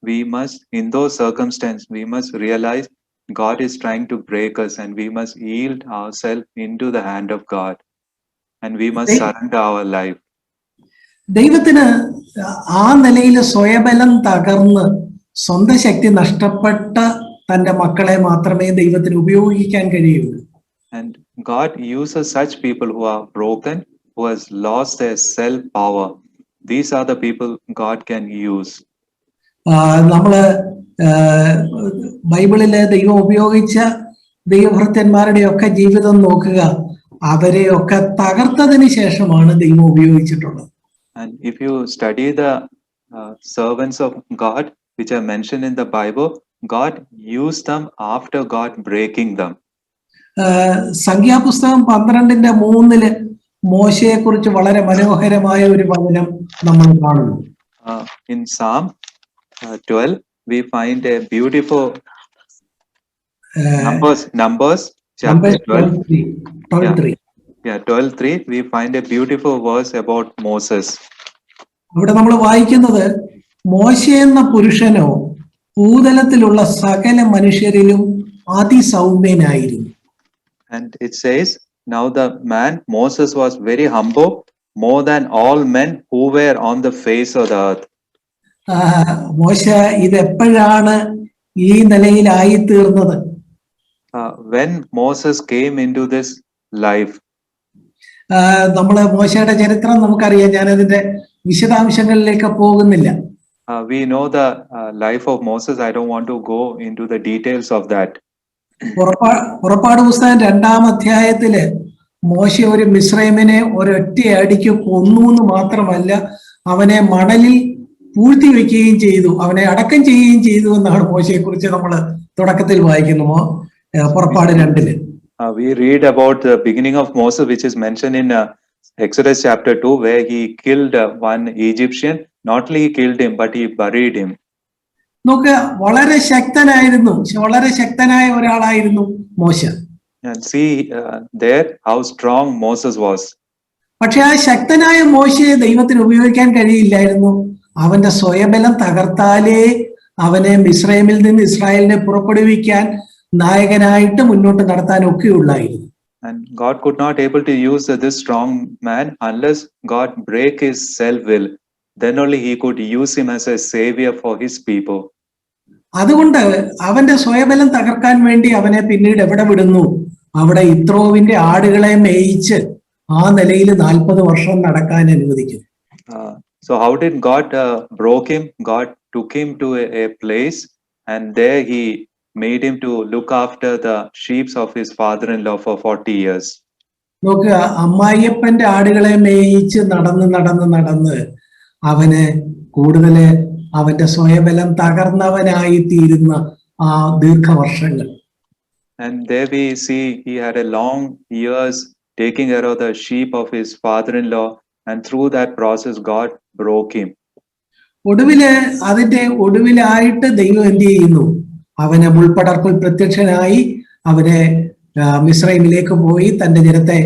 we must, in those circumstances, we must realize God is trying to break us, and we must yield ourselves into the hand of God, and we must surrender our life. ദൈവത്തിന് ആ നിലയിൽ സ്വയബലം തകർന്ന് സ്വന്തം ശക്തി നഷ്ടപ്പെട്ട തന്റെ മക്കളെ മാത്രമേ ദൈവത്തിന് ഉപയോഗിക്കാൻ കഴിയുള്ളൂ. And God uses such people who are broken, who has lost their self power. These are the people God can use. നമ്മള് ബൈബിളിലെ ദൈവം ഉപയോഗിച്ച ദൈവഭൃത്യന്മാരുടെ ഒക്കെ ജീവിതം നോക്കുക, അവരെയൊക്കെ തകർത്തതിന് ശേഷമാണ് ദൈവം ഉപയോഗിച്ചിട്ടുള്ളത്. And if you study the servants of God which are mentioned in the Bible, God used them after God breaking them. സംഖ്യാപുസ്തകം 12:3 മോശയെ കുറിച്ച് വളരെ മനോഹരമായ ഒരു വചനം നമ്മൾ കാണുന്നു. In Psalm 12 we find a beautiful Numbers chapter 12. 12:3 we find a beautiful verse about Moses. അവിടെ നമ്മൾ വായിക്കുന്നത്, മോശ എന്ന പുരുഷനോ ഭൂതലത്തിലുള്ള സകല മനുഷ്യരിലും അതിസൗമ്യനായിരുന്നു. And it says, now the man Moses was very humble, more than all men who were on the face of the earth. മോശ ഇതെപ്പോഴാണ് ഈ നിലയിലായി തീർന്നത്? When Moses came into this life. നമ്മള് മോശയുടെ ചരിത്രം നമുക്കറിയാം, ഞാനതിന്റെ വിശദാംശങ്ങളിലേക്ക് പോകുന്നില്ല. We know the life of Moses. I don't want to go into the details of that. പുറപ്പാട് പുസ്തകം 2-ാം അധ്യായത്തില് മോശ ഒരു മിസ്രൈമിനെ ഒരൊറ്റ അടിക്ക് കൊന്നു എന്ന് മാത്രമല്ല, അവനെ മണലിൽ പൂഴ്ത്തി വെക്കുകയും ചെയ്തു, അവനെ അടക്കം ചെയ്യുകയും ചെയ്തു എന്നാണ് മോശയെ കുറിച്ച് നമ്മൾ തുടക്കത്തിൽ വായിക്കുന്നു. പുറപ്പാട് 2-ല് we read about the beginning of Moses, which is mentioned in Exodus chapter 2, where he killed one Egyptian. Not only he killed him, but he buried him. നോക്ക്, വളരെ ശക്തനായ ഒരാളായിരുന്നു മോശ. And see there how strong Moses was. പക്ഷെ ആ ശക്തനായ മോശയെ ദൈവത്തിന് ഉപയോഗിക്കാൻ കഴിയില്ലായിരുന്നു. അവന്റെ സ്വയബലം തകർത്താലേ അവനെ മിസ്രൈമിൽ നിന്ന് ഇസ്രായേലിനെ പുറപ്പെടുവിക്കാൻ, നായകനായിട്ട് മുന്നോട്ട് നടത്താൻ ഒക്കെയുള്ളായിരുന്നു. And God could not able to use this strong man unless God break his self-will. Then only he could use him as a savior for his people. അതുകൊണ്ട് അവന്റെ സ്വയബലം തകർക്കാൻ വേണ്ടി അവനെ പിന്നീട് എവിടെ വിടുന്നു? അവിടെ ഇത്രോവിന്റെ ആടുകളെ മേയിച്ച് ആ നിലയിൽ 40 വർഷം നടക്കാൻ അനുവദിക്കുന്നു. So how did God broke him? God took him to a place, and there he made him to look after the sheep of his father-in-law for 40 years. നോക്കുക, അമ്മായിയപ്പന്റെ ആടുകളെ മേയിച്ച് നടന്ന് അവന് കൂടുതൽ അവന്റെ സ്വയബലം തകർന്നവനായി തീരുന്ന ആ ദീർഘവർഷങ്ങൾ. And there we see he had a long years taking care of the sheep of his father-in-law, and through that process God broke him. അതിന്റെ ഒടുവിലായിട്ട് ദൈവം എന്ത് ചെയ്യുന്നു? അവനെ മുൾപ്പടർപ്പിൽ പ്രത്യക്ഷനായി അവനെ മിസ്രൈമിലേക്ക് പോയി തന്റെ ജനത്തെ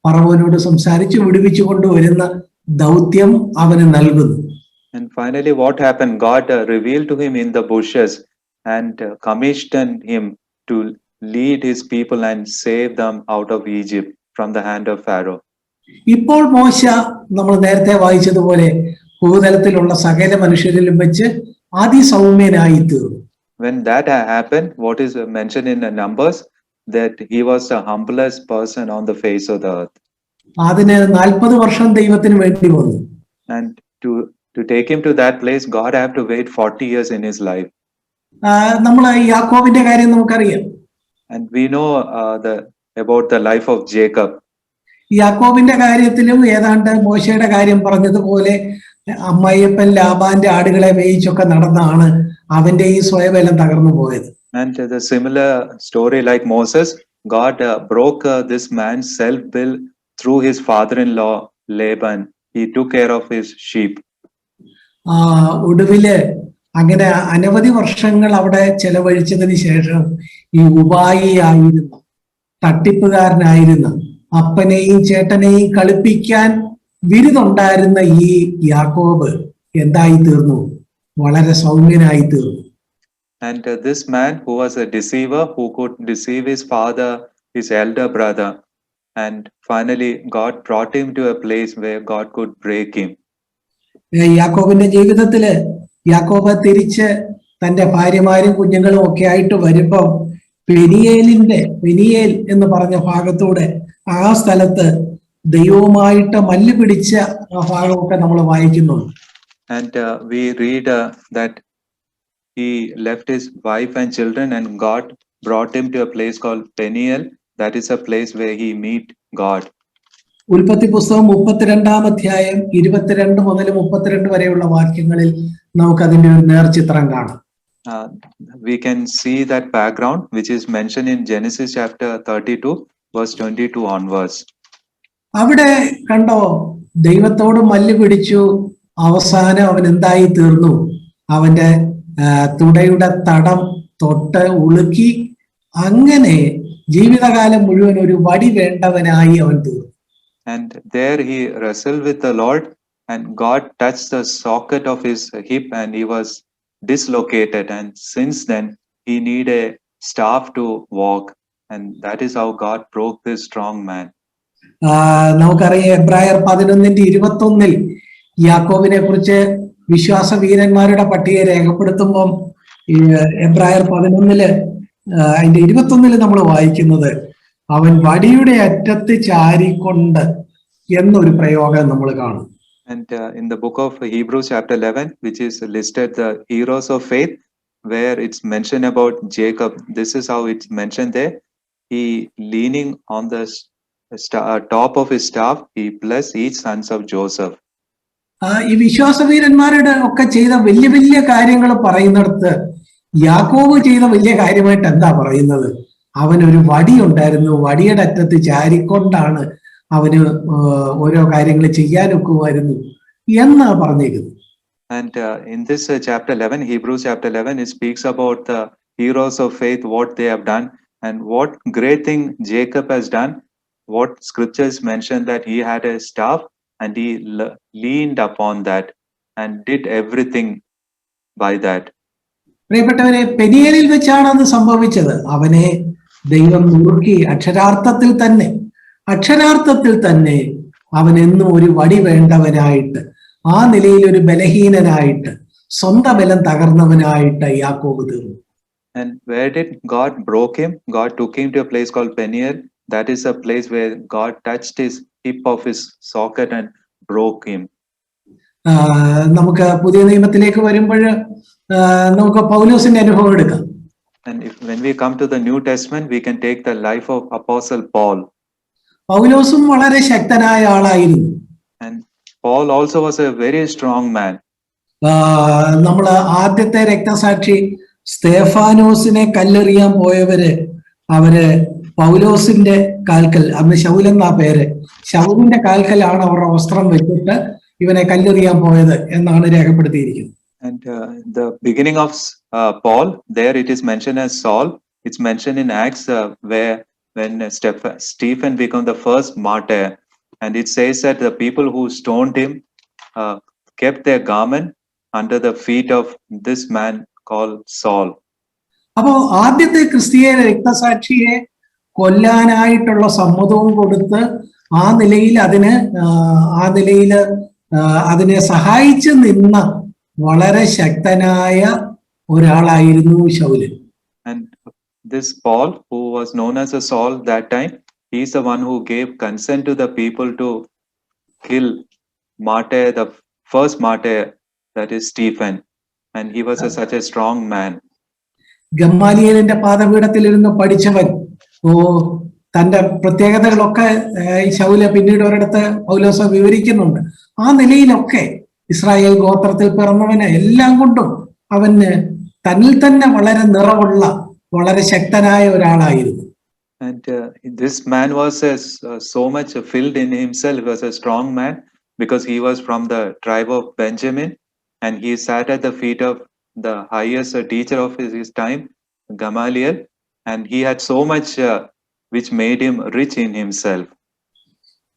ഫറവോനോട് സംസാരിച്ച് വിടുവിച്ചു കൊണ്ടുവരുന്ന ദൗത്യം അവന് നൽകുന്നു. And finally what happened? God revealed to him in the bushes and commissioned him to lead his people and save them out of Egypt from the hand of Pharaoh. ഇപ്പോൾ മോശ നമ്മൾ നേരത്തെ വായിച്ചതുപോലെ ഭൂതലത്തിലുള്ള സകല മനുഷ്യരിലും വെച്ച് അതിസൗമ്യനായി തീർന്നു. When that happened, what is mentioned in the Numbers, that he was the humblest person on the face of the earth. അതിന് 40 വർഷം ദൈവത്തിന് വേണ്ടി വന്നു. And to take him to that place, God had to wait 40 years in his life. നമ്മൾ യാക്കോബിന്റെ കാര്യം നമുക്കറിയാം. And we know about the life of Jacob. യാക്കോബിന്റെ കാര്യത്തിലും ഏതാണ്ട് മോശയുടെ കാര്യം പറഞ്ഞതുപോലെ അമ്മായിയപ്പൻ ലാബാന്റെ ആടുകളെ മേയിച്ചൊക്കെ നടന്നാണ് അവന്റെ ഈ സ്വയബലം തകർന്നു പോയത്. And the similar story like Moses, God broke this man's self-will through his father-in-law Laban. He took care of his sheep. ഒടുവില് അങ്ങനെ അനവധി വർഷങ്ങൾ അവിടെ ചെലവഴിച്ചതിന് ശേഷം ഈ ഉപായിയായിരുന്ന, തട്ടിപ്പുകാരനായിരുന്ന, അപ്പനെയും ചേട്ടനെയും കളിപ്പിക്കാൻ ബിരുദുണ്ടായിരുന്ന ഈ യാക്കോബ് എന്തായി തീർന്നു? വളരെ സൗമ്യനായി തീർന്നു. And this man who was a deceiver, who could deceive his father, his elder brother, and finally God brought him to a place where God could break him. യാക്കോബിന്റെ ജീവിതത്തില് യാക്കോബ് തിരിച്ച് തന്റെ ഭാര്യമാരും കുഞ്ഞുങ്ങളും ഒക്കെ ആയിട്ട് വരുമ്പം പെനിയേൽ എന്ന് പറഞ്ഞ ഭാഗത്തൂടെ ആ സ്ഥലത്ത് ദൈവവുമായിട്ട് മല്ല് പിടിച്ച ആ ഭാഗമൊക്കെ നമ്മൾ വായിക്കുന്നുണ്ട്. And we read that he left his wife and children, and God brought him to a place called Peniel. That is a place where he meet God. ഉൽപ്പത്തി പുസ്തകം 32-ാം അധ്യായം 22 മുതൽ 32 വരെയുള്ള വാക്യങ്ങളിൽ നമുക്ക് അതിന്റെ ഒരു നേർചിത്രം കാണാം. We can see that background which is mentioned in Genesis chapter 32 verse 22 onwards. അവിടെ കണ്ടോ, ദൈവത്തോട് മല്ല് പിടിച്ചു, അവസാനം അവൻ എന്തായി തീർന്നു? അവന്റെ തുടയുടെ തടം തൊട്ട് ഉളുക്കി, അങ്ങനെ ജീവിതകാലം മുഴുവൻ ഒരു വടി വേണ്ടവനായി അവൻ തീർന്നു. And there he wrestled with the Lord, and God touched the socket of his hip and he was dislocated, and since then he needed a staff to walk, and that is how God broke this strong man. നമുക്കറിയാം, എബ്രായർ 11:21 യാക്കോബിനെ കുറിച്ച് വിശ്വാസ വീരന്മാരുടെ പട്ടിക രേഖപ്പെടുത്തുമ്പം എബ്രായർ 11 അതിന്റെ 21 നമ്മൾ വായിക്കുന്നത് അവൻ വടിയുടെ അറ്റത്ത് ചാരിക്കൊണ്ട് എന്നൊരു പ്രയോഗം നമ്മൾ കാണും. And in the book of Hebrews chapter 11, which is listed the heroes of faith, where it's mentioned about Jacob. This is how it's mentioned there. He leaning on the top of his staff, he blessed each sons of Joseph. ഈ വിശ്വാസവീരന്മാരുടെ ഒക്കെ ചെയ്ത വലിയ വലിയ കാര്യങ്ങൾ പറയുന്നിടത്ത് യാക്കോബ് ചെയ്ത വലിയ കാര്യമായിട്ട് എന്താ പറയുന്നത്? അവനൊരു വടി ഉണ്ടായിരുന്നു, വടിയുടെ അറ്റത്ത് ചാരിക്കൊണ്ടാണ് അവന് ഓരോ കാര്യങ്ങൾ ചെയ്യാനൊക്കുമായിരുന്നു എന്നാ പറഞ്ഞേക്കുന്നത്. And in this chapter 11, Hebrews chapter 11, it speaks about the heroes of faith, what they have done, and what great thing Jacob has done. What scriptures mention that he had a staff and he leaned upon that and did everything by that. പ്രിയപ്പെട്ടവരെ, പെനിയേലിൽ വെച്ചാണ് അത് സംഭവിച്ചത്. അവനെ ദൈവം നുറുക്കി അക്ഷരാർത്ഥത്തിൽ തന്നെ അവൻ എന്നും ഒരു വടി വേണ്ടവനായിട്ട്, ആ നിലയിൽ ഒരു ബലഹീനനായിട്ട്, സ്വന്തം ബലം തകർന്നവനായിട്ട് യാക്കോബ് തീർന്നു. And where did God broke him? God took him to a place called Peniel. That is a place where God touched his hip of his socket and broke him. നമുക്ക് പുതിയ നിയമത്തിലേക്ക് വരുമ്പോൾ നമുക്ക് പൗലോസിന്റെ അനുഭവം എടുക്കാം. And when we come to the New Testament, we can take the life of Apostle Paul. പൗലോസും വളരെ ശക്തനായ ആളായിരുന്നു. And Paul also was a very strong man. നമ്മൾ ആദ്യത്തെ രക്തസാക്ഷി സ്തേഫാനോസിനെ കല്ലെറിയാൻ പോയവര് അവര് പൗലോസിന്റെ കാൽക്കൽ, അന്ന് ശൗലെന്നാ പേര്, ശൗലിന്റെ കാൽക്കലാണ് അവരുടെ വസ്ത്രം വെച്ചിട്ട് ഇവനെ കല്ലെറിയാൻ പോയത് എന്നാണ് രേഖപ്പെടുത്തിയിരിക്കുന്നത്. And the beginning of Paul, there it is mentioned as Saul. It's mentioned in Acts when Stephen became the first martyr, and it says that the people who stoned him kept their garment under the feet of this man called Saul. അപ്പോ ആദ്യത്തെ ക്രിസ്തീയ രക്തസാക്ഷിയെ കൊല്ലാനായിട്ടുള്ള സമ്മതവും കൊടുത്ത് ആ നിലയിൽ അതിനെ സഹായിച്ചു നിന്ന വളരെ ശക്തനായ ഒരാളായിരുന്നു Saul. And this Paul, who was known as a Saul that time, he's the one who gave consent to the people to kill the first martyr, that is Stephen. And he was such a strong man. ഗമാലിയേലിന്റെ പാദപീഠത്തിലിരുന്ന് പഠിച്ചവൻ, തന്റെ പ്രത്യേകതകളൊക്കെ ശൗല പിന്നീട് ഒരിടത്ത് പൗലോസ് വിവരിക്കുന്നുണ്ട്. ആ നിലയിലൊക്കെ Israel ഗോത്രത്തിൽ പിറന്നവന് എല്ലാം കൊണ്ടും അവന് തന്നിൽ തന്നെ വളരെ നിറവുള്ള വളരെ ശക്തനായ ഒരാളായിരുന്നു. And this man was so much filled in himself, was a strong man, because he was from the tribe of Benjamin, and he sat at the feet of the highest teacher of his time, Gamaliel, and he had so much which made him rich in himself.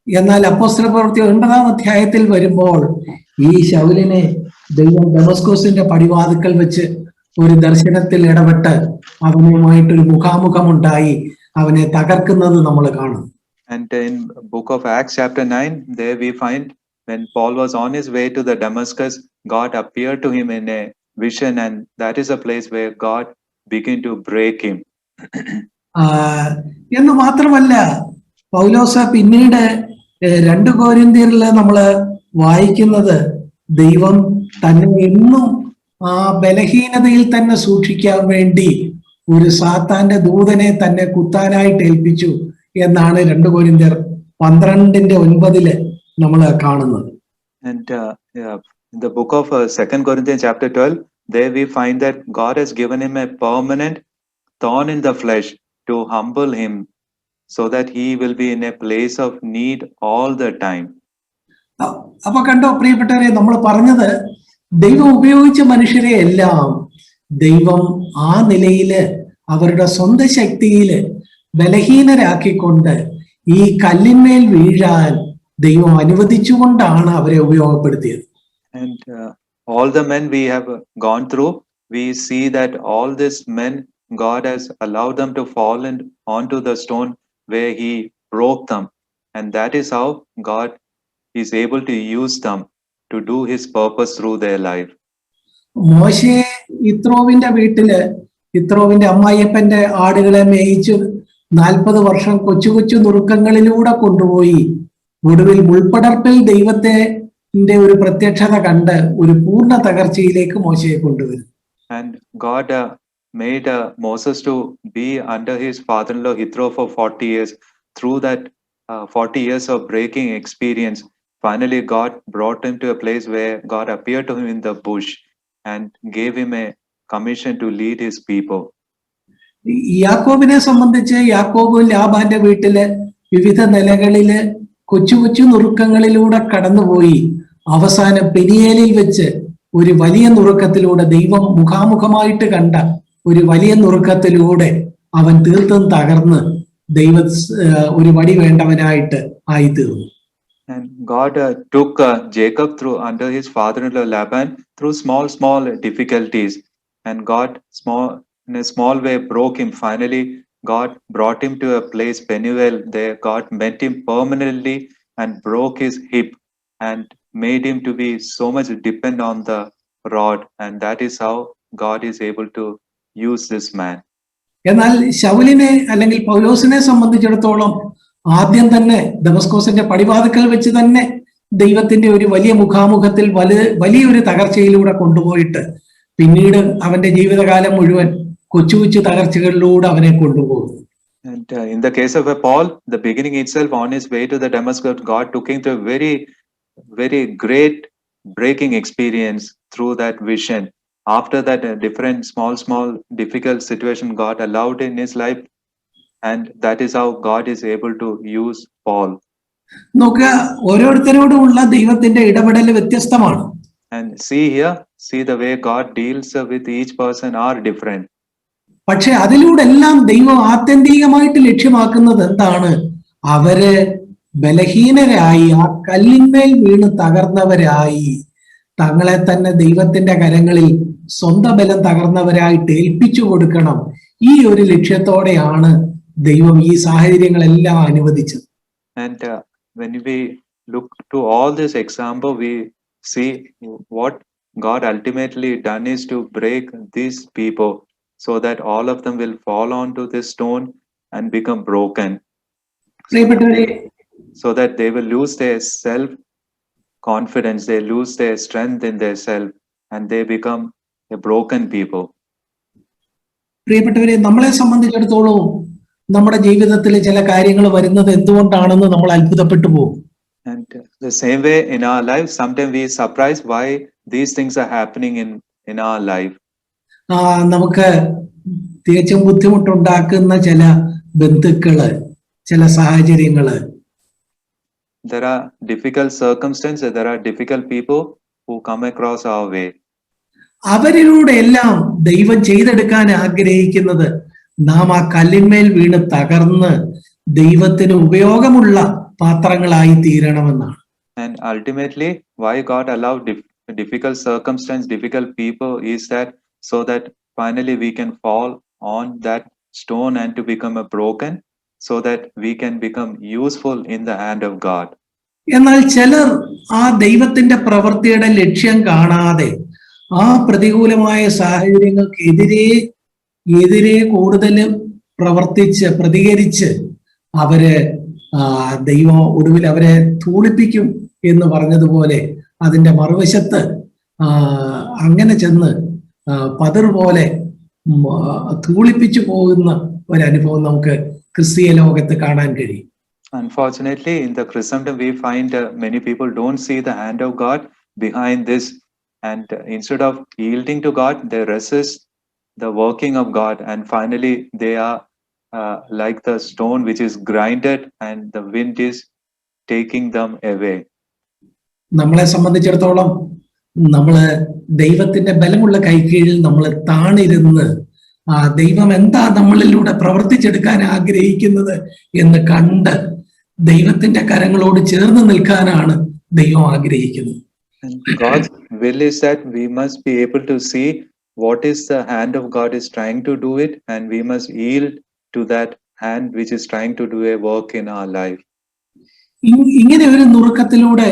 എന്നാൽ അപ്പോസ്തലപ്രവൃത്തി 9-ാം അധ്യായത്തിൽ വരുമ്പോൾ ഈ ശൗലിനെ ദൈവം ദമസ്കോസിന്റെ പടിവാതിക്കൽ വെച്ച് ഒരു ദർശനത്തിൽ ഇടപെട്ട് അവനുമായിട്ടൊരു മുഖാമുഖമുണ്ടായി അവനെ തകർക്കുന്നത് നമ്മൾ കാണും. And in book of Acts chapter 9, there we find when Paul was on his way to the Damascus, God appeared to him in a vision, and that is a place where God began to break him. എന്ന് മാത്രമല്ല, പൗലോസ് പിന്നീട് 2 കൊരിന്ത്യരിൽ നമ്മൾ വായിക്കുന്നത് ദൈവം തന്നെ എന്നും ആ ബലഹീനതയിൽ തന്നെ സൂക്ഷിക്കാൻ വേണ്ടി ഒരു സാത്താന്റെ ദൂതനെ തന്നെ കുത്താനായിട്ട് ഏൽപ്പിച്ചു എന്നാണ് 2 കൊരിന്ത്യർ 12:9 നമ്മൾ കാണുന്നത്. And in the book of 2 Corinthians chapter 12, there we find that God has given him a permanent thorn in the flesh to humble him, so that he will be in a place of need all the time. അപ്പൊ കണ്ടോ പ്രിയപ്പെട്ടവരെ, നമ്മൾ പറഞ്ഞത് ദൈവം ഉപയോഗിച്ച മനുഷ്യരെ എല്ലാം ദൈവം ആ നിലയില് അവരുടെ സ്വന്തം ശക്തിയില് ബലഹീനരാക്കിക്കൊണ്ട് ഈ കല്ലിന്മേൽ വീഴാൻ ദൈവം അനുവദിച്ചുകൊണ്ടാണ് അവരെ ഉപയോഗപ്പെടുത്തിയത്. And all the men we have gone through, we see that all these men, God has allowed them to fall onto the stone where he broke them, and that is how God is able to use them to do his purpose through their life. മോശെ യിത്രോവിന്റെ വീട്ടില് യിത്രോവിന്റെ അമ്മായിയപ്പന്റെ ആടുകളെ മേയിച്ചു 40 വർഷം കൊച്ചു കൊച്ചു നുറുക്കങ്ങളിലൂടെ കൊണ്ടുപോയി ഒടുവിൽ മുൾപ്പടർപ്പിൽ ദൈവത്തിന്റെ ഒരു പ്രത്യക്ഷത കണ്ട് ഒരു പൂർണ്ണ തകർച്ചയിലേക്ക് മോശയെ കൊണ്ടുവരും. And God made Moses to be under his father-in-law Jethro for 40 years. Through that 40 years of breaking experience, finally God brought him to a place where God appeared to him in the bush and gave him a commission to lead his people. യാക്കോബിനെ സംബന്ധിച്ച് യാക്കോബ് ലാബാന്റെ വീട്ടില് വിവിധ നിലകളില് കൊച്ചു കൊച്ചു നുറുക്കങ്ങളിലൂടെ കടന്നുപോയി അവസാനം പെനിയേലിൽ വെച്ച് ഒരു വലിയ നുറുക്കത്തിലൂടെ ദൈവം മുഖാമുഖമായിട്ട് കണ്ട ഒരു വലിയ നുറുക്കത്തിലൂടെ അവൻ തീർത്തും തകർന്ന് ദൈവ ഒരു വടി വേണ്ടവനായിട്ട് ആയിത്തീർന്നു. And God took Jacob through under his father-in-law Laban through small difficulties, and God in a small way broke him. Finally, God brought him to a place Peniel. There, God met him permanently and broke his hip and made him to be so much depend on the rod, and that is how God is able to use this man. എന്നാൽ ശൗലിനെ അല്ലെങ്കിൽ പൗലോസിനെ സംബന്ധിച്ചിടത്തോളം ആദ്യം തന്നെ ദമസ്കോസിന്റെ പടിവാതിക്കൽ വെച്ച് തന്നെ ദൈവത്തിന്റെ ഒരു വലിയ മുഖാമുഖത്തിൽ വലിയൊരു തകർച്ചയിലൂടെ കൊണ്ടുപോയിട്ട് പിന്നീട് അവന്റെ ജീവിതകാലം മുഴുവൻ കൊച്ചു കൊച്ചു തകർച്ചകളിലൂടെ അവനെ കൊണ്ടുപോകുന്നു. And in the case of Paul, the beginning itself on his way to the Damascus, God took him to a very great breaking experience through that vision. After that, different small difficult situation God allowed in his life, and that is how God is able to use Paul. നോക്കുക, ഓരോരുത്തരോടുമുള്ള ദൈവത്തിന്റെ ഇടപെടൽ വ്യത്യസ്തമാണ്. And see the way God deals with each person are different. പക്ഷെ അതിലൂടെ എല്ലാം ദൈവം ആത്യന്തികമായിട്ട് ലക്ഷ്യമാക്കുന്നത് എന്താണ്? അവര് ബലഹീനരായി ആ കല്ലിന്മേൽ വീണ് തകർന്നവരായി തങ്ങളെ തന്നെ ദൈവത്തിന്റെ കരങ്ങളിൽ സ്വന്തം ബലം തകർന്നവരായിട്ട് ഏൽപ്പിച്ചു കൊടുക്കണം. ഈ ഒരു ലക്ഷ്യത്തോടെയാണ് ദൈവം ഈ സാഹചര്യങ്ങളെല്ലാം അനുവദിച്ചത്. And when we look to all this example, we see what God ultimately done is to break these people so that all of them will fall onto this stone and become broken. So that they will lose their self-confidence, they lose their strength in their self, and they become a broken people. പ്രിയപ്പെട്ടവരെ, നമ്മളെ സംബന്ധിച്ചിടത്തോളം നമ്മുടെ ജീവിതത്തിൽ ചില കാര്യങ്ങൾ വരുന്നത് എന്തുകൊണ്ടാണെന്ന് നമ്മൾ അത്ഭുതപ്പെട്ടു പോകും. And the same way in our life, sometimes we are surprised why these things are happening in our life. നമുക്ക് തികച്ചും ബുദ്ധിമുട്ടുണ്ടാക്കുന്ന ചില ബന്ധുക്കള്, ചില സാഹചര്യങ്ങള്, there are difficult circumstances, there are difficult people who come across our way. അവരിലൂടെ എല്ലാം ദൈവം ചെയ്തെടുക്കാൻ ആഗ്രഹിക്കുന്നത് നാം ആ കല്ലിന്മേൽ വീണ് തകർന്ന് ദൈവത്തിന് ഉപയോഗമുള്ള പാത്രങ്ങളായി തീരണമെന്നാണ്. And ultimately, why God allowed difficult circumstances, difficult people, is that so that finally we can fall on that stone and to become a broken, so that we can become useful in the hand of God. എന്നാൽ ചിലർ ആ ദൈവത്തിന്റെ പ്രവൃത്തിയുടെ ലക്ഷ്യം കാണാതെ ആ പ്രതികൂലമായ സാഹചര്യങ്ങൾക്കെതിരെ കൂടുതലും പ്രതികരിച്ച് അവര് ദൈവം ഒടുവിൽ അവരെ ധൂളിപ്പിക്കും എന്ന് പറഞ്ഞതുപോലെ അതിന്റെ മറുവശത്ത് അങ്ങനെ ചെന്ന് പതിർ പോലെ ധൂളിപ്പിച്ചു പോകുന്ന ഒരനുഭവം നമുക്ക് ക്രിസ്തീയ ലോകത്ത് കാണാൻ കഴിയും. Unfortunately, in the Christendom, we find many people don't see the hand of God behind this, and instead of yielding to God, they resist the working of God, and finally they are like the stone which is grinded and the wind is taking them away. നമ്മളെ സംബന്ധിച്ചിടത്തോളം നമ്മള് ദൈവത്തിന്റെ ബലമുള്ള കൈക്കീഴിൽ നമ്മൾ താണിരുന്ന് ദൈവം എന്താ നമ്മളിലൂടെ പ്രവർത്തിച്ചെടുക്കാൻ ആഗ്രഹിക്കുന്നത് എന്ന് കണ്ട് ദൈവത്തിന്റെ കരങ്ങളോട് ചേർന്ന് നിൽക്കാനാണ് ദൈവം ആഗ്രഹിക്കുന്നത്. God's will is that we must be able to see what is the hand of God is trying to do it, and we must yield to that hand which is trying to do a work in our life. ഇങ്ങനെ ഒരു നുറുക്കത്തിലൂടെ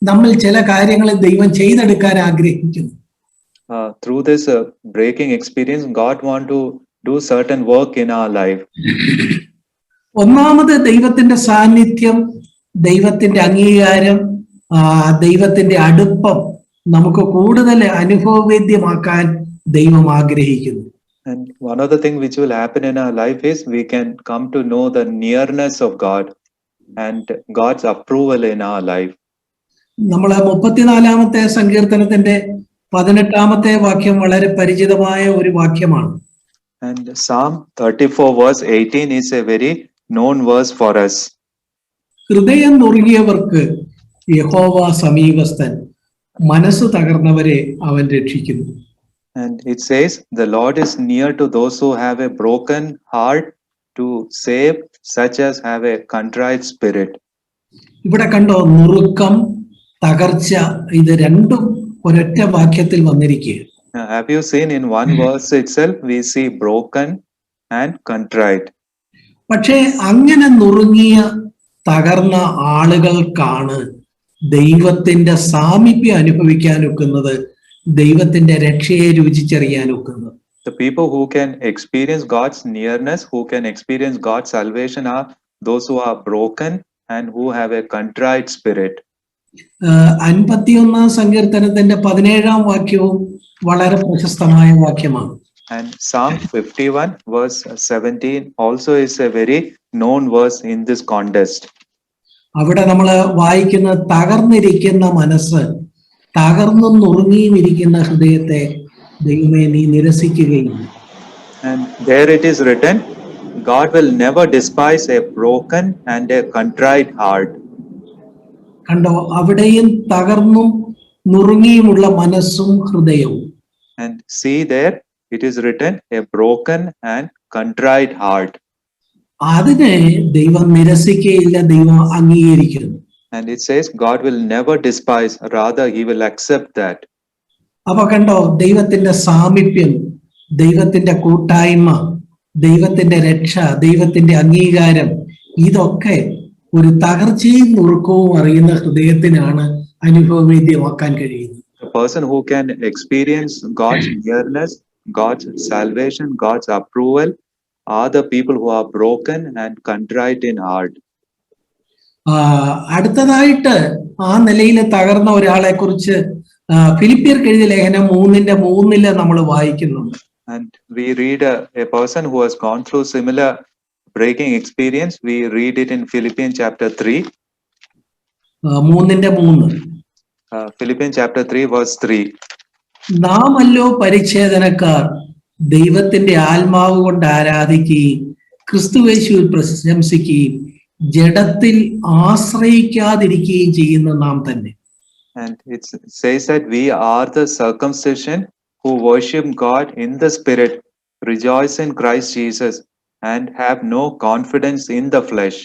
നമ്മൾ ചില കാര്യങ്ങൾ ദൈവം ചെയ്തെടുക്കാൻ ആഗ്രഹിക്കുന്നു. Through this breaking experience, God want to do certain work in our life. ഒന്നാമത് ദൈവത്തിന്റെ സാന്നിധ്യം, ദൈവത്തിന്റെ അംഗീകാരം, ദൈവത്തിന്റെ അടുപ്പം നമുക്ക് കൂടുതൽ അനുഭവവേദ്യമാക്കാൻ ദൈവം ആഗ്രഹിക്കുന്നു. And one of the things which will happen in our life is we can come to know the nearness of God and God's approval in our life. നമ്മൾ 34-ാമത്തെ സങ്കീർത്തനത്തിന്റെ 18-ാമത്തെ വാക്യം വളരെ പരിചിതമായ ഒരു വാക്യമാണ്. And Psalm 34 verse 18 is a very known verse for us. ഹൃദയം നുറുകിയവർക്ക് യഹോവ സമീപസ്ഥൻ, മനസ്സ് തകർന്നവരെ അവൻ രക്ഷിക്കുന്നു. And it says, the Lord is near to those who have a broken heart to save such as have a contrite spirit. ഇവിടെ കണ്ടോ, നുറുക്കം, തകർച്ച, ഇത് രണ്ടും ഒരൊറ്റ വാക്യത്തിൽ വന്നിരിക്കുക. Have you seen in one verse itself we see broken and contrite? പക്ഷേ അങ്ങനെ നുറുങ്ങിയ തകർന്ന ആളുകൾക്കാണ് ദൈവത്തിന്റെ സാമീപ്യം അനുഭവിക്കാൻ ഒക്കുന്നത്, ദൈവത്തിന്റെ രക്ഷയെ രുചിച്ചറിയാൻ ഒക്കുന്നത്. The people who can experience God's nearness, who can experience God's salvation are those who are broken and who have a contrite spirit. 51-ാം സങ്കീർത്തനത്തിന്റെ 17-ാം വാക്യവും വളരെ പ്രശസ്തമായ വാക്യമാണ്. And Psalm 51 verse 17 also is a very known verse in this context. അവിടെ നമ്മൾ വായിക്കുന്ന തകർന്നിരിക്കുന്ന മനസ്സ്, തകർന്നും നുറുങ്ങിയും ഇരിക്കുന്ന ഹൃദയത്തെ ദൈവമേ നീ നിരസിക്കുകയില്ല. And there it is written, God will never despise a broken and a contrite heart. കണ്ടോ, അവിടെയും തകർന്നും നുറുങ്ങിയുമുള്ള മനസ്സും ഹൃദയവും. And see there, it is written a broken and contrite heart. അതിനെ ദൈവം നിരസിക്കുകയില്ല, ദൈവം അംഗീകരിക്കുന്നു. And it says God will never despise, rather he will accept that. അപ്പൊ കണ്ടോ, ദൈവത്തിന്റെ സാമീപ്യം, ദൈവത്തിന്റെ കൂട്ടായ്മ, ദൈവത്തിന്റെ രക്ഷ, ദൈവത്തിന്റെ അംഗീകാരം, ഇതൊക്കെ ഒരു തകർച്ചയും നുറുക്കവും അറിയുന്ന ഹൃദയത്തിനാണ് അനുഭവവേദ്യമാക്കാൻ കഴിയുന്നത്. The person who can experience God's nearness, God's salvation, God's approval are the people who are broken and contrite in heart. അടുത്തതായിട്ട് ആ നിലയിൽ തകർന്ന ഒരാളെ കുറിച്ച് ഫിലിപ്പിയർക്ക് എഴുതിയ ലേഖനം 3:3 നമ്മൾ വായിക്കുന്നുണ്ട്. And we read a person who has gone through similar breaking experience. We read it in Philippians chapter 3. 3:3. Philippians chapter 3 verse 3. നാമല്ലോ പരിച്ഛേദനക്കാർ, ദൈവത്തിന്റെ ആത്മാവ് കൊണ്ട് ആരാധിക്കുകയും ക്രിസ്തുയേശുവിൽ പ്രശംസിക്കുകയും ജഡത്തിൽ ആശ്രയിക്കാതിരിക്കുകയും ചെയ്യുന്ന നാം തന്നെ. And it says that we are the circumcision who worship God in the spirit, rejoice in Christ Jesus, and have no confidence in the flesh.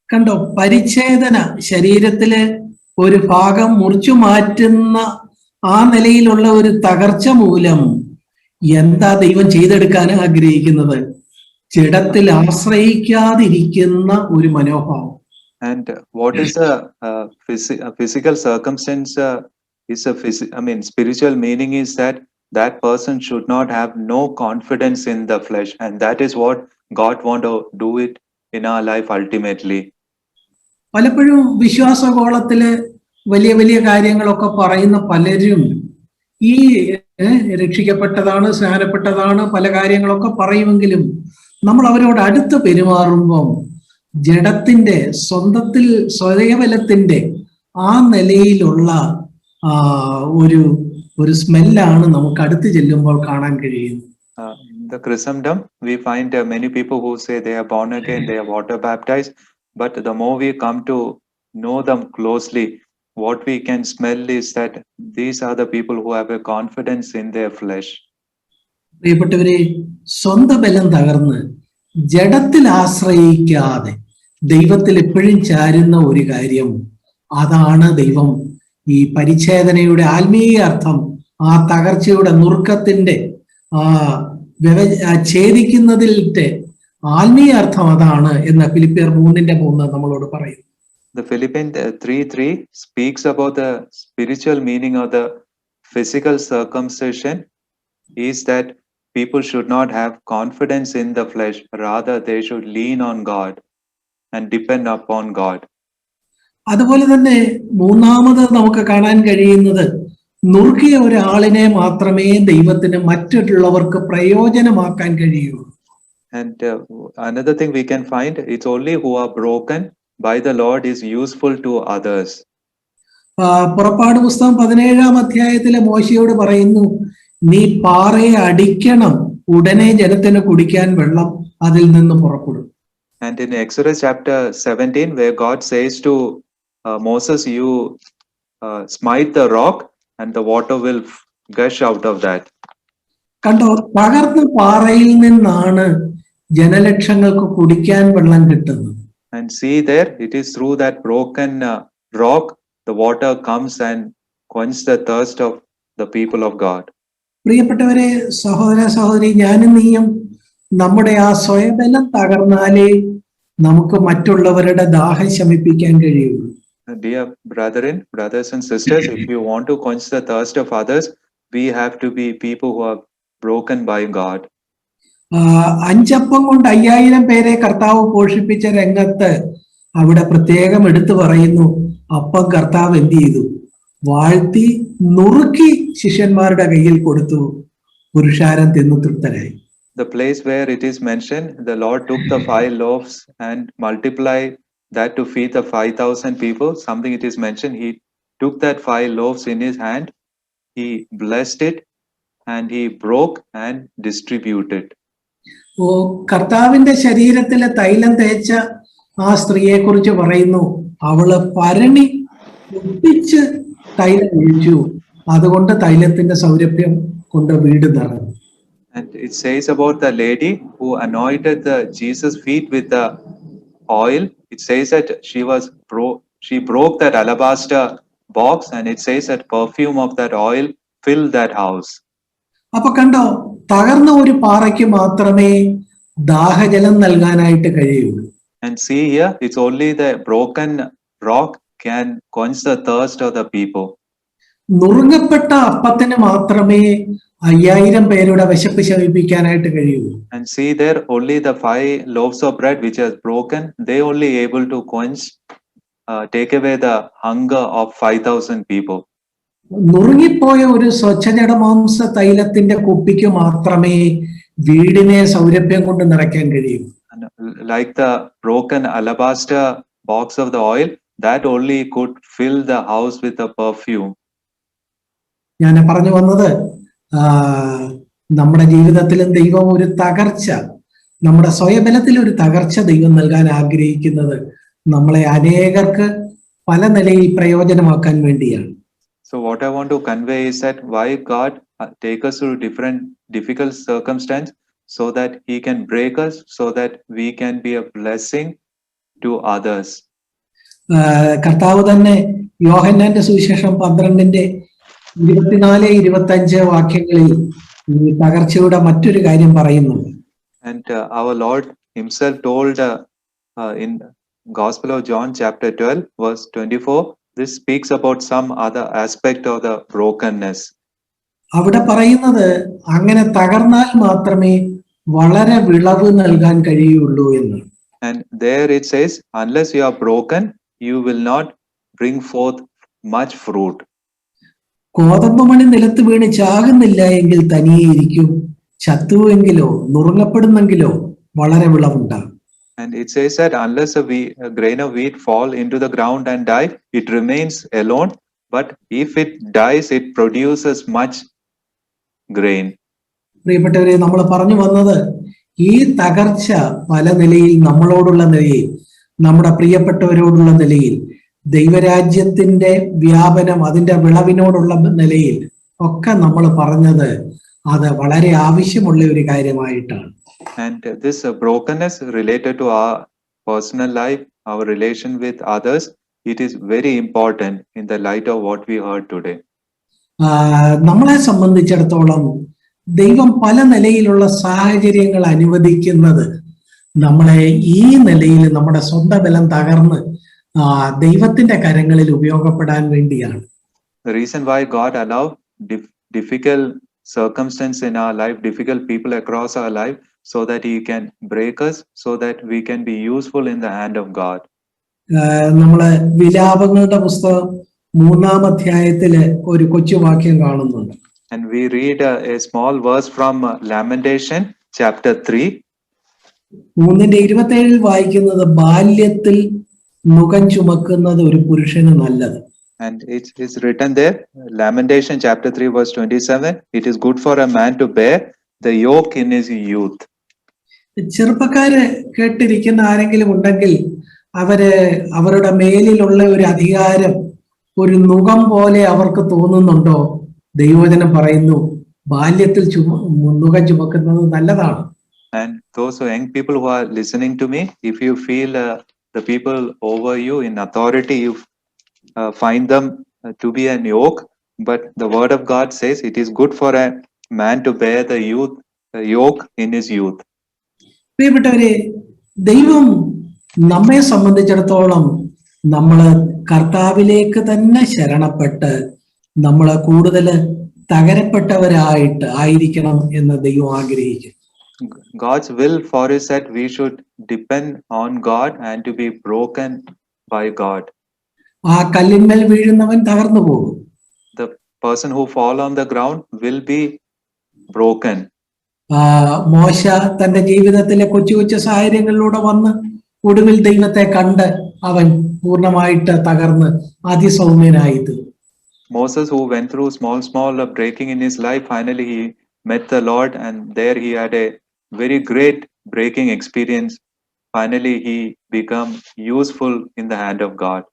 കണ്ടോ, പരിച്ഛേദന, ശരീരത്തിലെ ഒരു ഭാഗം മുറിച്ചു മാറ്റുന്ന ആ നിലയിലുള്ള ഒരു തകർച്ച മൂലം എന്താ ദൈവം ചെയ്തെടുക്കാൻ ആഗ്രഹിക്കുന്നത്? ജഡത്തിൽ ആശ്രയിക്കാതിരിക്കുന്ന ഒരു മനോഭാവം. And what is a physical circumstance? Spiritual meaning is that that person should not have no confidence in the flesh, and that is what God want to do it in our life ultimately. പലപ്പോഴും വിശ്വാസഗോളത്തില് വലിയ വലിയ കാര്യങ്ങളൊക്കെ പറയുന്ന പലരും ഈ രക്ഷിക്കപ്പെട്ടതാണ്, സ്നാനപ്പെട്ടതാണ്, പല കാര്യങ്ങളൊക്കെ പറയുമെങ്കിലും നമ്മൾ അവരോട് അടുത്ത് പെരുമാറുമ്പം ജഡത്തിന്റെ, സ്വന്തത്തിൽ സ്വയബലത്തിന്റെ ആ നിലയിലുള്ള ഒരു സ്മെല്ലാണ് നമുക്ക് അടുത്ത് ചെല്ലുമ്പോൾ കാണാൻ കഴിയുന്നത്. In the Christendom, we find many people who say they are born again, they are water baptized, but the more we come to know them closely, what we can smell is that these are the people who have a confidence in their flesh. പ്രിയപ്പെട്ടവരെ, സ്വന്തം ബലം തകർന്ന് ജഡത്തിൽ ആശ്രയിക്കാതെ ദൈവത്തിൽ എപ്പോഴും ചാരുന്ന ഒരു കാര്യം, അതാണ് ദൈവം ഈ പരിച്ഛേദനയുടെ ആത്മീയ അർത്ഥം, ആ തകർച്ചയുടെ നുറുക്കത്തിന്റെ ഛേദിക്കുന്നതിലെ ആത്മീയ അർത്ഥം അതാണ് എന്ന് ഫിലിപ്പിയർ 3:3 നമ്മളോട് പറയുന്നു. The Philippians 3:3 speaks about the spiritual meaning of the physical circumcision is that people should not have confidence in the flesh, rather they should lean on God and depend upon God. അതുപോലെ തന്നെ മൂന്നാമത് നമുക്ക് കാണാൻ കഴിയുന്നത് നുറുക്കിയ ഒരാളിനെ മാത്രമേ ദൈവത്തിന് മറ്റുള്ളവർക്ക് പ്രയോജനമാക്കാൻ കഴിയൂ. And another thing we can find, it's only who are broken by the Lord is useful to others. പുറപ്പാട് പുസ്തകം 17-ാം അധ്യായത്തിലെ മോശയോട് പറയുന്നു, നീ പാറയെ അടിക്കണം, ഉടനെ ജനത്തിന് കുടിക്കാൻ വെള്ളം അതിൽ നിന്ന് പുറപ്പെടും. And in Exodus chapter 17, where God says to Moses, you smite the rock and the water will gush out of that. കണ്ടോ, തകർന്ന പാറയിൽ നിന്നാണ് ജനലക്ഷങ്ങൾക്ക് കുടിക്കാൻ വെള്ളം കിട്ടുന്നത്. And see there, it is through that broken rock, the water comes and quench the thirst of the people of God. പ്രിയപ്പെട്ടവരെ, സഹോദര സഹോദരി, ഞാനും നീയും നമ്മുടെ ആ സ്വയബലം തകർന്നാലേ നമുക്ക് മറ്റുള്ളവരുടെ ദാഹം ശമിപ്പിക്കാൻ കഴിയുള്ളൂ. Dear brothers and sisters, if we want to quench the thirst of others, we have to be people who are broken by God. 5 അപ്പം കൊണ്ട് 5000 പേരെ കർത്താവ് പോഷിപ്പിച്ച രംഗത്ത് അവിടെ പ്രത്യേകം എടുത്തു പറയുന്നു, അപ്പം കർത്താവ് എന്ത് ചെയ്തു? വാഴ്ത്തി നുറുക്കി ശിഷ്യന്മാരുടെ കയ്യിൽ കൊടുത്തു, പുരുഷാരം തിന്നു തൃപ്തരായി. The place where it is mentioned, the Lord took the 5 loaves and multiplied that to feed the 5,000 people. Something it is mentioned, he took that 5 loaves in his hand, he blessed it, and he broke and distributed. കർത്താവിന്റെ ശരീരത്തിലെ തൈലം തേച്ച ആ സ്ത്രീയെ കുറിച്ച് പറയുന്നു, അവള് പരണി ഒട്ടിച്ച് തൈലം ഒഴിച്ചു, അതുകൊണ്ട് തൈലത്തിന്റെ സൗരഭ്യം കൊണ്ട് വീട് നിറഞ്ഞു. And it says about the lady who anointed the Jesus' feet with the oil. It says that she broke that alabaster box, and it says that perfume of that oil filled that house. അപ്പൊ കണ്ടോ, തകർന്ന ഒരു പാറയ്ക്ക് മാത്രമേ ദാഹജലം നൽകാനായിട്ട് കഴിയുള്ളൂ. And see here, it's only the broken rock can quench the thirst of the people. നുറുങ്ങപ്പെട്ട അപ്പത്തിന് മാത്രമേ 5000 പേരുടെ വിശപ്പ് ശമിപ്പിക്കാനായിട്ട് കഴിയുള്ളൂ. And see there, only the 5 loaves of bread which is broken, they only able to quench, take away the hunger of 5,000 people. നുറുങ്ങിപ്പോയ ഒരു സ്വച്ഛജടമാംസ തൈലത്തിന്റെ കുപ്പിക്ക് മാത്രമേ വീടിനെ സൗരഭ്യം കൊണ്ട് നിറയ്ക്കാൻ കഴിയൂ. Like the broken alabaster box of the oil, that only could fill the house with the perfume. ഞാൻ പറഞ്ഞു വന്നത്, നമ്മുടെ ജീവിതത്തിലും ദൈവം ഒരു തകർച്ച, നമ്മുടെ സ്വയബലത്തിൽ ഒരു തകർച്ച ദൈവം നൽകാൻ ആഗ്രഹിക്കുന്നത് നമ്മളെ അനേകർക്ക് പല നിലയിൽ പ്രയോജനമാക്കാൻ വേണ്ടിയാണ്. So what I want to convey is that why God take us through different difficult circumstances, so that he can break us, so that we can be a blessing to others. കർത്താവ് തന്നെ യോഹന്നാന്റെ സുവിശേഷം 12-24-25 വാക്യങ്ങളിൽ ഈ തകർച്ചയുടെ മറ്റൊരു കാര്യം പറയുന്നുണ്ട്. And our Lord himself told in Gospel of John chapter 12 verse 24, this speaks about some other aspect of the brokenness. അവിടെ പറയുന്നത്, അങ്ങനെ തകർന്നാൽ മാത്രമേ വളരെ വിളവ് നൽകാൻ കഴിയുള്ളൂ എന്ന്. And there it says, unless you are broken, you will not bring forth much fruit. കോതമ്പ് മണി നിലത്ത് വീണ് ചാകുന്നില്ല എങ്കിൽ തനിയെ ഇരിക്കും, ചത്തുവെങ്കിലോ നുറുങ്ങപ്പെടുന്നെങ്കിലോ വളരെ വിളവുണ്ടാകും. And it says that unless a grain of wheat fall into the ground and die, it remains alone. But if it dies, it produces much grain. പ്രിയപ്പെട്ടവരെ, നമ്മൾ പറഞ്ഞു വന്നത്, ഈ തകർച്ച പല നിലയിൽ നമ്മളോടുള്ള നിലയിൽ, നമ്മുടെ പ്രിയപ്പെട്ടവരോടുള്ള നിലയിൽ, ദൈവരാജ്യത്തിന്റെ വ്യാപനം, അതിന്റെ വിളവിനോടുള്ള നിലയിൽ ഒക്കെ നമ്മൾ പറഞ്ഞത് അത് വളരെ ആവശ്യമുള്ള ഒരു കാര്യമായിട്ടാണ്. And this brokenness related to our personal life, our relation with others, it is very important in the light of what we heard today. നമ്മളെ സംബന്ധിച്ചിടത്തോളം ദൈവം പല നിലയിലുള്ള സാഹചര്യങ്ങൾ അനുവദിക്കുന്നത് നമ്മളെ ഈ നിലയിൽ നമ്മുടെ സ്വന്തം ബലം തകർന്ന് ദൈവത്തിന്റെ കരങ്ങളിൽ ഉപയോഗപ്പെടാൻ വേണ്ടിയാണ്. The reason why God allowed difficult circumstances in our life, difficult people across our life, so that he can break us, so that we can be useful in the hand of God. നമ്മള് വിലാപങ്ങളുടെ പുസ്തകം 3-ാം അധ്യായത്തില് ഒരു കൊച്ചു വാക്യം കാണുന്നുണ്ട്. And we read a small verse from Lamentation chapter 3. 3:27 വായിക്കുന്നത്, ബാല്യത്തിൽ മുഖം ചുമക്കുന്നത് ഒരു പുരുഷന് നല്ലത്. And it is written there, Lamentation chapter 3 verse 27, it is good for a man to bear the yoke in his youth. ചെറുപ്പക്കാര് കേട്ടിരിക്കുന്ന ആരെങ്കിലും ഉണ്ടെങ്കിൽ അവരുടെ മേലിലുള്ള ഒരു അധികാരം ഒരു നുകം പോലെ അവർക്ക് തോന്നുന്നുണ്ടോ? ദൈവവചനം പറയുന്നു, ബാല്യത്തിൽ നുകം ചുമക്കുന്നത് നല്ലതാണ്. And those young people who are listening to me, if you feel the people over you in authority, you find them to be an yoke, but the word of God says it is good for a man to bear the yoke in his youth. പ്രിയപ്പെട്ടവരെ, ദൈവം നമ്മെ സംബന്ധിച്ചിടത്തോളം നമ്മള് കർത്താവിലേക്ക് തന്നെ ശരണപ്പെട്ട് നമ്മള് കൂടുതൽ തകരപ്പെട്ടവരായിട്ട് ആയിരിക്കണം എന്ന് ദൈവം ആഗ്രഹിക്കുന്നു. God's will for us that we should depend on God and to be broken by God. ആ കല്ലിന്മേൽ വീഴുന്നവൻ തകർന്നു പോകും. The person who fall on the ground will be broken. മോശ തന്റെ ജീവിതത്തിലെ കൊച്ചു കൊച്ചു സാഹചര്യങ്ങളിലൂടെ വന്ന് ഒടുവിൽ ദൈവത്തെ കണ്ട് അവൻ പൂർണ്ണമായിട്ട് തകർന്ന് അതിസൗമ്യനായി തീർന്നു. Moses, who went through small breaking in his life, finally he met the Lord, and there he had a very great breaking experience. Finally he became useful in the hand of God.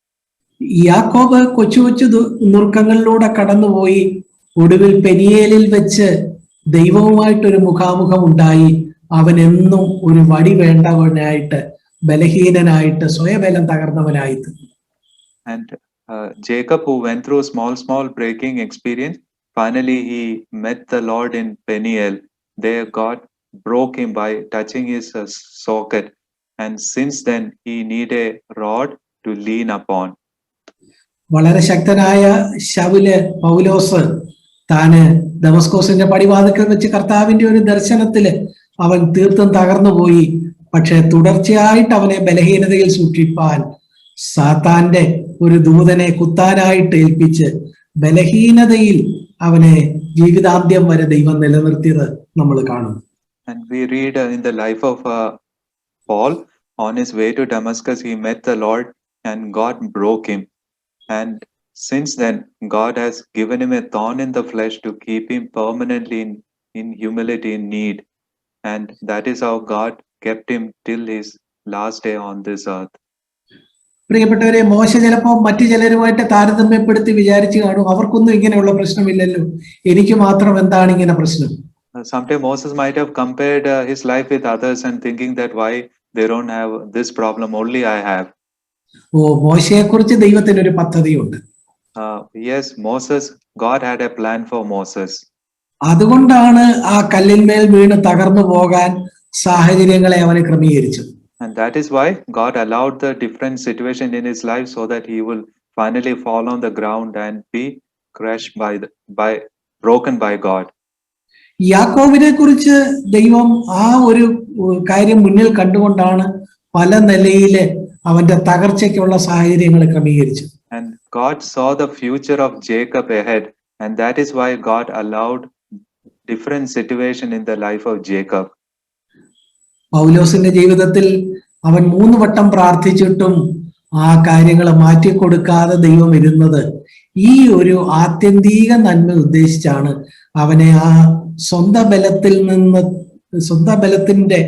യാക്കോബ് കൊച്ചു കൊച്ചു നുറുക്കങ്ങളിലൂടെ കടന്നുപോയി ഒടുവിൽ പെനിയേലിൽ വെച്ച് ദൈവവുമായിട്ടൊരു മുഖാമുഖം ഉണ്ടായി. അവൻ എന്നും ഒരു വടി വേണ്ടവനായിട്ട്, ബലഹീനനായിട്ട്, സ്വയബലം തകർന്നവനായി തീർന്നു. And Jacob, who went through small breaking experience, finally he met the Lord in Peniel. There God broke him by touching his socket, and since then he need a rod to lean upon. വളരെ ശക്തനായ ശൗല് പൗലോസ് താന് ദമസ്കോസിന്റെ പടിവാതിൽക്കൽ വെച്ച് കർത്താവിന്റെ ഒരു ദർശനത്തില് അവൻ തീർത്തും തകർന്നുപോയി. പക്ഷെ തുടർച്ചയായിട്ട് അവനെ ബലഹീനതയിൽ സൂക്ഷിപ്പാൻ സാത്താന്റെ ഒരു ദൂതനെ കുത്താനായിട്ട് ഏൽപ്പിച്ച് ബലഹീനതയിൽ അവനെ ജീവിതാന്ത്യം വരെ ദൈവം നിലനിർത്തിയത് നമ്മൾ കാണുന്നു. And we read in the life of Paul, on his way to Damascus, he met the Lord and God broke him. And since then, God has given him a thorn in the flesh to keep him permanently in humility, in need. And that is how God kept him till his last day on this earth. പ്രിയപ്പെട്ടവരെ, മോശ ചിലപ്പോൾ മറ്റു ചിലരുമായിട്ട് താരതമ്യപ്പെടുത്തി വിചാരിച്ചു കാണും, അവർക്കൊന്നും ഇങ്ങനെയുള്ള പ്രശ്നമില്ലല്ലോ, എനിക്ക് മാത്രം എന്താണ് ഇങ്ങനെ പ്രശ്നം. Sometimes Moses might have compared his life with others and thinking that why they don't have this problem, only I have. മോശയെ കുറിച്ച് ദൈവത്തിന് ഒരു പദ്ധതിയുണ്ട്. Yes, Moses, God had a plan for Moses. അതുകൊണ്ടാണ് ആ കല്ലിന്മേൽ വീണ് തകർന്നു പോകാൻ സാഹചര്യങ്ങളെ അവന് ക്രമീകരിച്ചത്. And that is why God allowed the different situation in his life so that he will finally fall on the ground and be crushed by broken by God. യാക്കോബിനെ കുറിച്ച് ദൈവം ആ ഒരു കാര്യം മുന്നിൽ കണ്ടുകൊണ്ടാണ് പല നിലയില് അവന്റെ തകർച്ചയ്ക്കുള്ള സാഹചര്യങ്ങൾ ക്രമീകരിച്ചത്. And God saw the future of Jacob ahead, and that is why God allowed different situation in the life of Jacob. പൗലോസിന്റെ ജീവിതത്തിൽ അവൻ 3 വട്ടം പ്രാർത്ഥിച്ചിട്ടും ആ കാര്യങ്ങൾ മാറ്റിക്കൊടുക്കാതെ ദൈവം ഇരുന്നത് ഈ ഒരു ആത്യന്തിക നന്മ ഉദ്ദേശിച്ചാണ്. അവനെ ആ സ്വന്തം ബലത്തിന്റെ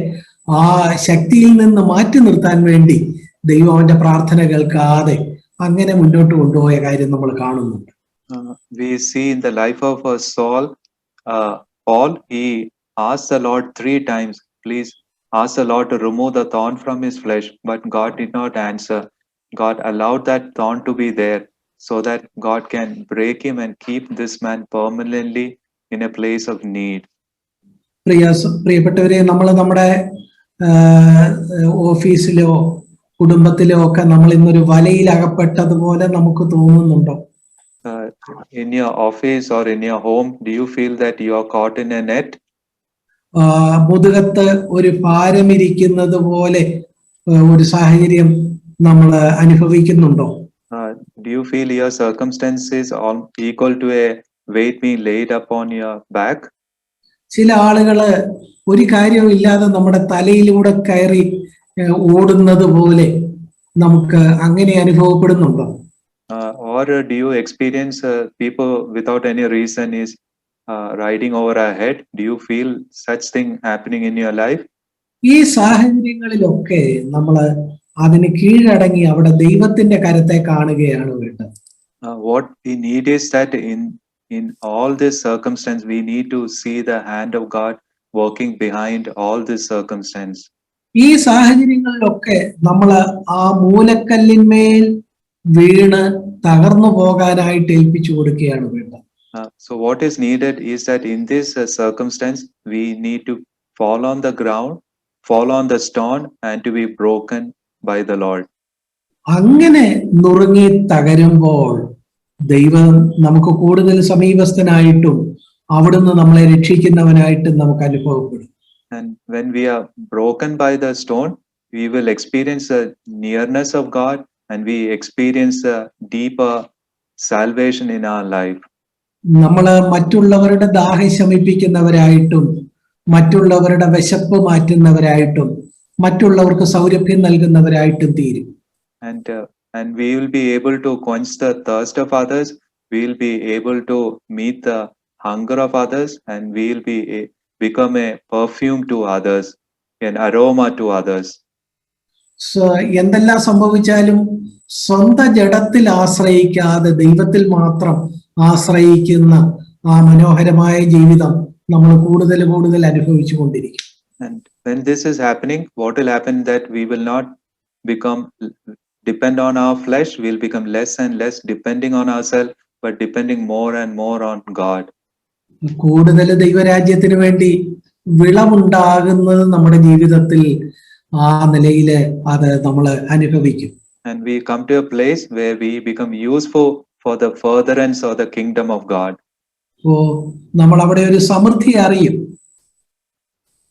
ആ ശക്തിയിൽ നിന്ന് മാറ്റി നിർത്താൻ വേണ്ടി ദൈവം അവന്റെ പ്രാർത്ഥന കേൾക്കാതെ അങ്ങനെ മുന്നോട്ട് കൊണ്ടുപോയ കാര്യം നമ്മൾ കാണുന്നുണ്ട്. We see in the life of Saul, Paul, he asked the Lord 3 times, please ask the Lord to remove the thorn from his flesh, but God did not answer. God allowed that thorn to be there so that God can break him and keep this man permanently in a place of need. പ്രിയപ്പെട്ടവരെ, നമ്മൾ നമ്മുടെ ഓഫീസിലോ കുടുംബത്തിലോ ഒക്കെ നമ്മൾ ഇന്നൊരു വലയിൽ അകപ്പെട്ടതുപോലെ നമുക്ക് തോന്നുന്നുണ്ടോ? In your office or in your home, do you feel that you are caught in a net? മുതുകത്ത് ഒരു ഭാരമിരിക്കുന്നത് പോലെ ഒരു സാഹചര്യം നമ്മൾ അനുഭവിക്കുന്നുണ്ടോ? Do you feel your circumstances all equal to a weight being laid upon your back? ചില ആളുകള് ഒരു കാര്യവും ഇല്ലാതെ നമ്മുടെ തലയിലൂടെ കയറി ഓടുന്നത് പോലെ നമുക്ക് അങ്ങനെ അനുഭവപ്പെടുന്നുണ്ടോ? Or do you experience people without any reason is riding over our head? Do you feel such thing happening in your life? ഈ സാഹചര്യങ്ങളിലൊക്കെ നമ്മൾ അതിന് കീഴടങ്ങി അവിടെ ദൈവത്തിന്റെ കരത്തെ കാണുകയാണ് വേണ്ടത്. What we need is that in all this circumstance, we need to see the hand of God working behind all this circumstance. ഈ സാഹചര്യങ്ങളിലൊക്കെ നമ്മൾ ആ മൂലക്കല്ലിന്മേൽ വീണ് തകർന്നു പോകാനായിട്ട് ഏൽപ്പിച്ചു കൊടുക്കുകയാണ് വേണ്ടത്. So what is needed is that in this circumstance, we need to fall on the ground, fall on the stone, and to be broken by the Lord. അങ്ങനെ നുറുങ്ങി തകരുമ്പോൾ ദൈവം നമുക്ക് കൂടുതൽ സമീപസ്ഥനായിട്ടും അവിടുന്ന് നമ്മളെ രക്ഷിക്കുന്നവനായിട്ടും നമുക്ക് അനുഭവപ്പെടും. And when we are broken by the stone, we will experience the nearness of God, and we experience a deeper salvation in our life. നമ്മള് മറ്റുള്ളവരുടെ ദാഹം ശമിപ്പിക്കുന്നവരായിട്ടും മറ്റുള്ളവരുടെ വിശപ്പ് മാറ്റുന്നവരായിട്ടും മറ്റുള്ളവർക്ക് സൗരഭ്യം നൽകുന്നവരായിട്ടും തീരും. And we will be able to quench the thirst of others. We will be able to meet the hunger of others, and we will become a perfume to others, an aroma to others. എന്തെല്ലാം സംഭവിച്ചാലും സ്വന്തം ജഡത്തിൽ ആശ്രയിക്കാതെ ദൈവത്തിൽ മാത്രം ആശ്രയിക്കുന്ന ആ മനോഹരമായ ജീവിതം നമ്മൾ കൂടുതൽ കൂടുതൽ അനുഭവിച്ചു കൊണ്ടിരിക്കും. And when this is happening, what will happen that we will not depend on our flesh, we'll become less and less depending on ourselves, but depending more and more on God. കൂടുതൽ ദൈവരാജ്യത്തിന് വേണ്ടി വിളവുണ്ടാകുന്നത് നമ്മുടെ ജീവിതത്തിൽ ആ നിലയില് അത് നമ്മൾ അനുഭവിക്കും. And we come to a place where we become useful for the furtherance of the kingdom of God. നമ്മൾ അവിടെ ഒരു സമൃദ്ധി അറിയും.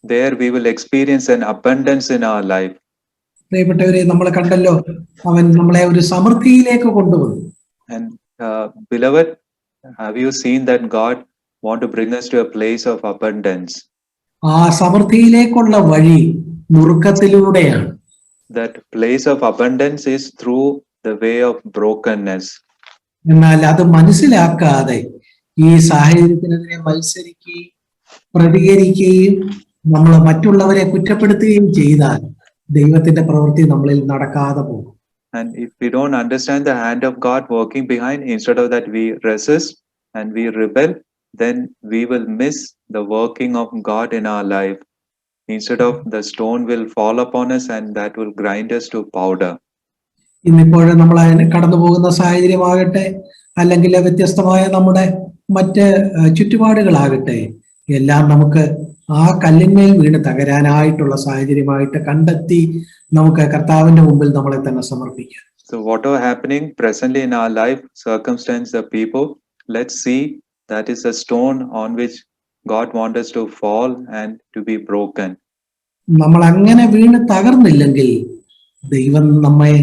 There we will experience an abundance in our life. പ്രിയപ്പെട്ടവരെ, നമ്മൾ കണ്ടല്ലോ, അവൻ നമ്മളെ ഒരു സമൃദ്ധിയിലേക്ക് കൊണ്ടുവന്നു. And beloved, have you seen that God want to bring us to a place of abundance? ആ സമൃദ്ധിയിലേക്കുള്ള വഴി നുറുക്കത്തിലൂടെയാണ്. That place of abundance is through the way of brokenness. എന്നാൽ അത് മനസ്സിലാക്കാതെ ഈ സാഹചര്യത്തിനെതിരെ മത്സരിക്കുകയും പ്രതികരിക്കുകയും നമ്മൾ മറ്റുള്ളവരെ കുറ്റപ്പെടുത്തുകയും ചെയ്താൽ ദൈവത്തിന്റെ പ്രവൃത്തി നമ്മളിൽ നടക്കാതെ പോകും. And if we don't understand the hand of God working behind, instead of that we resist and we rebel, then we will miss the working of God in our life. Instead of, the stone will fall upon us and that will grind us to powder. ഇന്നിപ്പോഴും നമ്മൾ കടന്നു പോകുന്ന സാഹചര്യമാകട്ടെ, അല്ലെങ്കിൽ വ്യത്യസ്തമായ നമ്മുടെ മറ്റ് ചുറ്റുപാടുകളാകട്ടെ, എല്ലാം നമുക്ക് ആ കല്ലിന്മേൽ വീണ് തകരാനായിട്ടുള്ള സാഹചര്യമായിട്ട് കണ്ടെത്തി നമുക്ക് കർത്താവിന്റെ മുമ്പിൽ നമ്മളെ തന്നെ സമർപ്പിക്കാം. So whatever happening presently in our life, circumstance, the people, let's see that is a stone on which God wants us to fall and to be broken. നമ്മൾ അങ്ങനെ വീണ് തകർന്നില്ലെങ്കിൽ ദൈവം നമ്മെ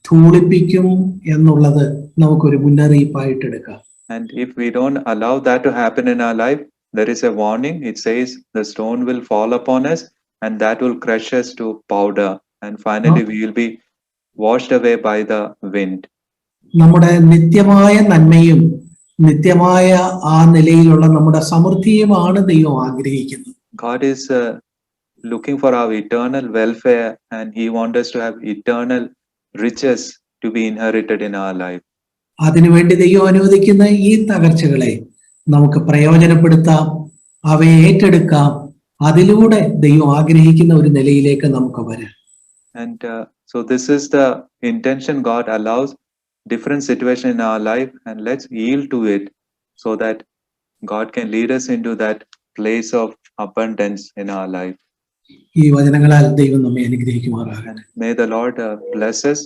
ധൂളിപ്പിക്കും എന്നുള്ളത് നമുക്കൊരു മുന്നറിയിപ്പായിട്ട് എടുക്കാം. And if we don't allow that to happen in our life, there is a warning. It says the stone will fall upon us and that will crush us to powder, and finally we will be washed away by the wind. നമ്മുടെ നിത്യമായ നന്മയും നിത്യമായ ആ നിലയിലുള്ള നമ്മുടെ സമൃദ്ധിയുമാണ് ദൈവം ആഗ്രഹിക്കുന്നത്. God is looking for our eternal welfare, and he wants us to have eternal riches to be inherited in our life. അതിനുവേണ്ടി ദൈവം അനുവദിക്കുന്ന ഈ തകർച്ചകളെ നമുക്ക് പ്രയോജനപ്പെടുത്താം, അവയെ ഏറ്റെടുക്കാം, അതിലൂടെ ദൈവം ആഗ്രഹിക്കുന്ന ഒരു നിലയിലേക്ക് നമുക്ക് വരാം. And so this is the intention. God allows different situation in our life, and let's yield to it so that God can lead us into that place of abundance in our life. ഈ വചനങ്ങളാൽ ദൈവം നമ്മെ അനുഗ്രഹിക്കുമാറാകട്ടെ. May the Lord bless us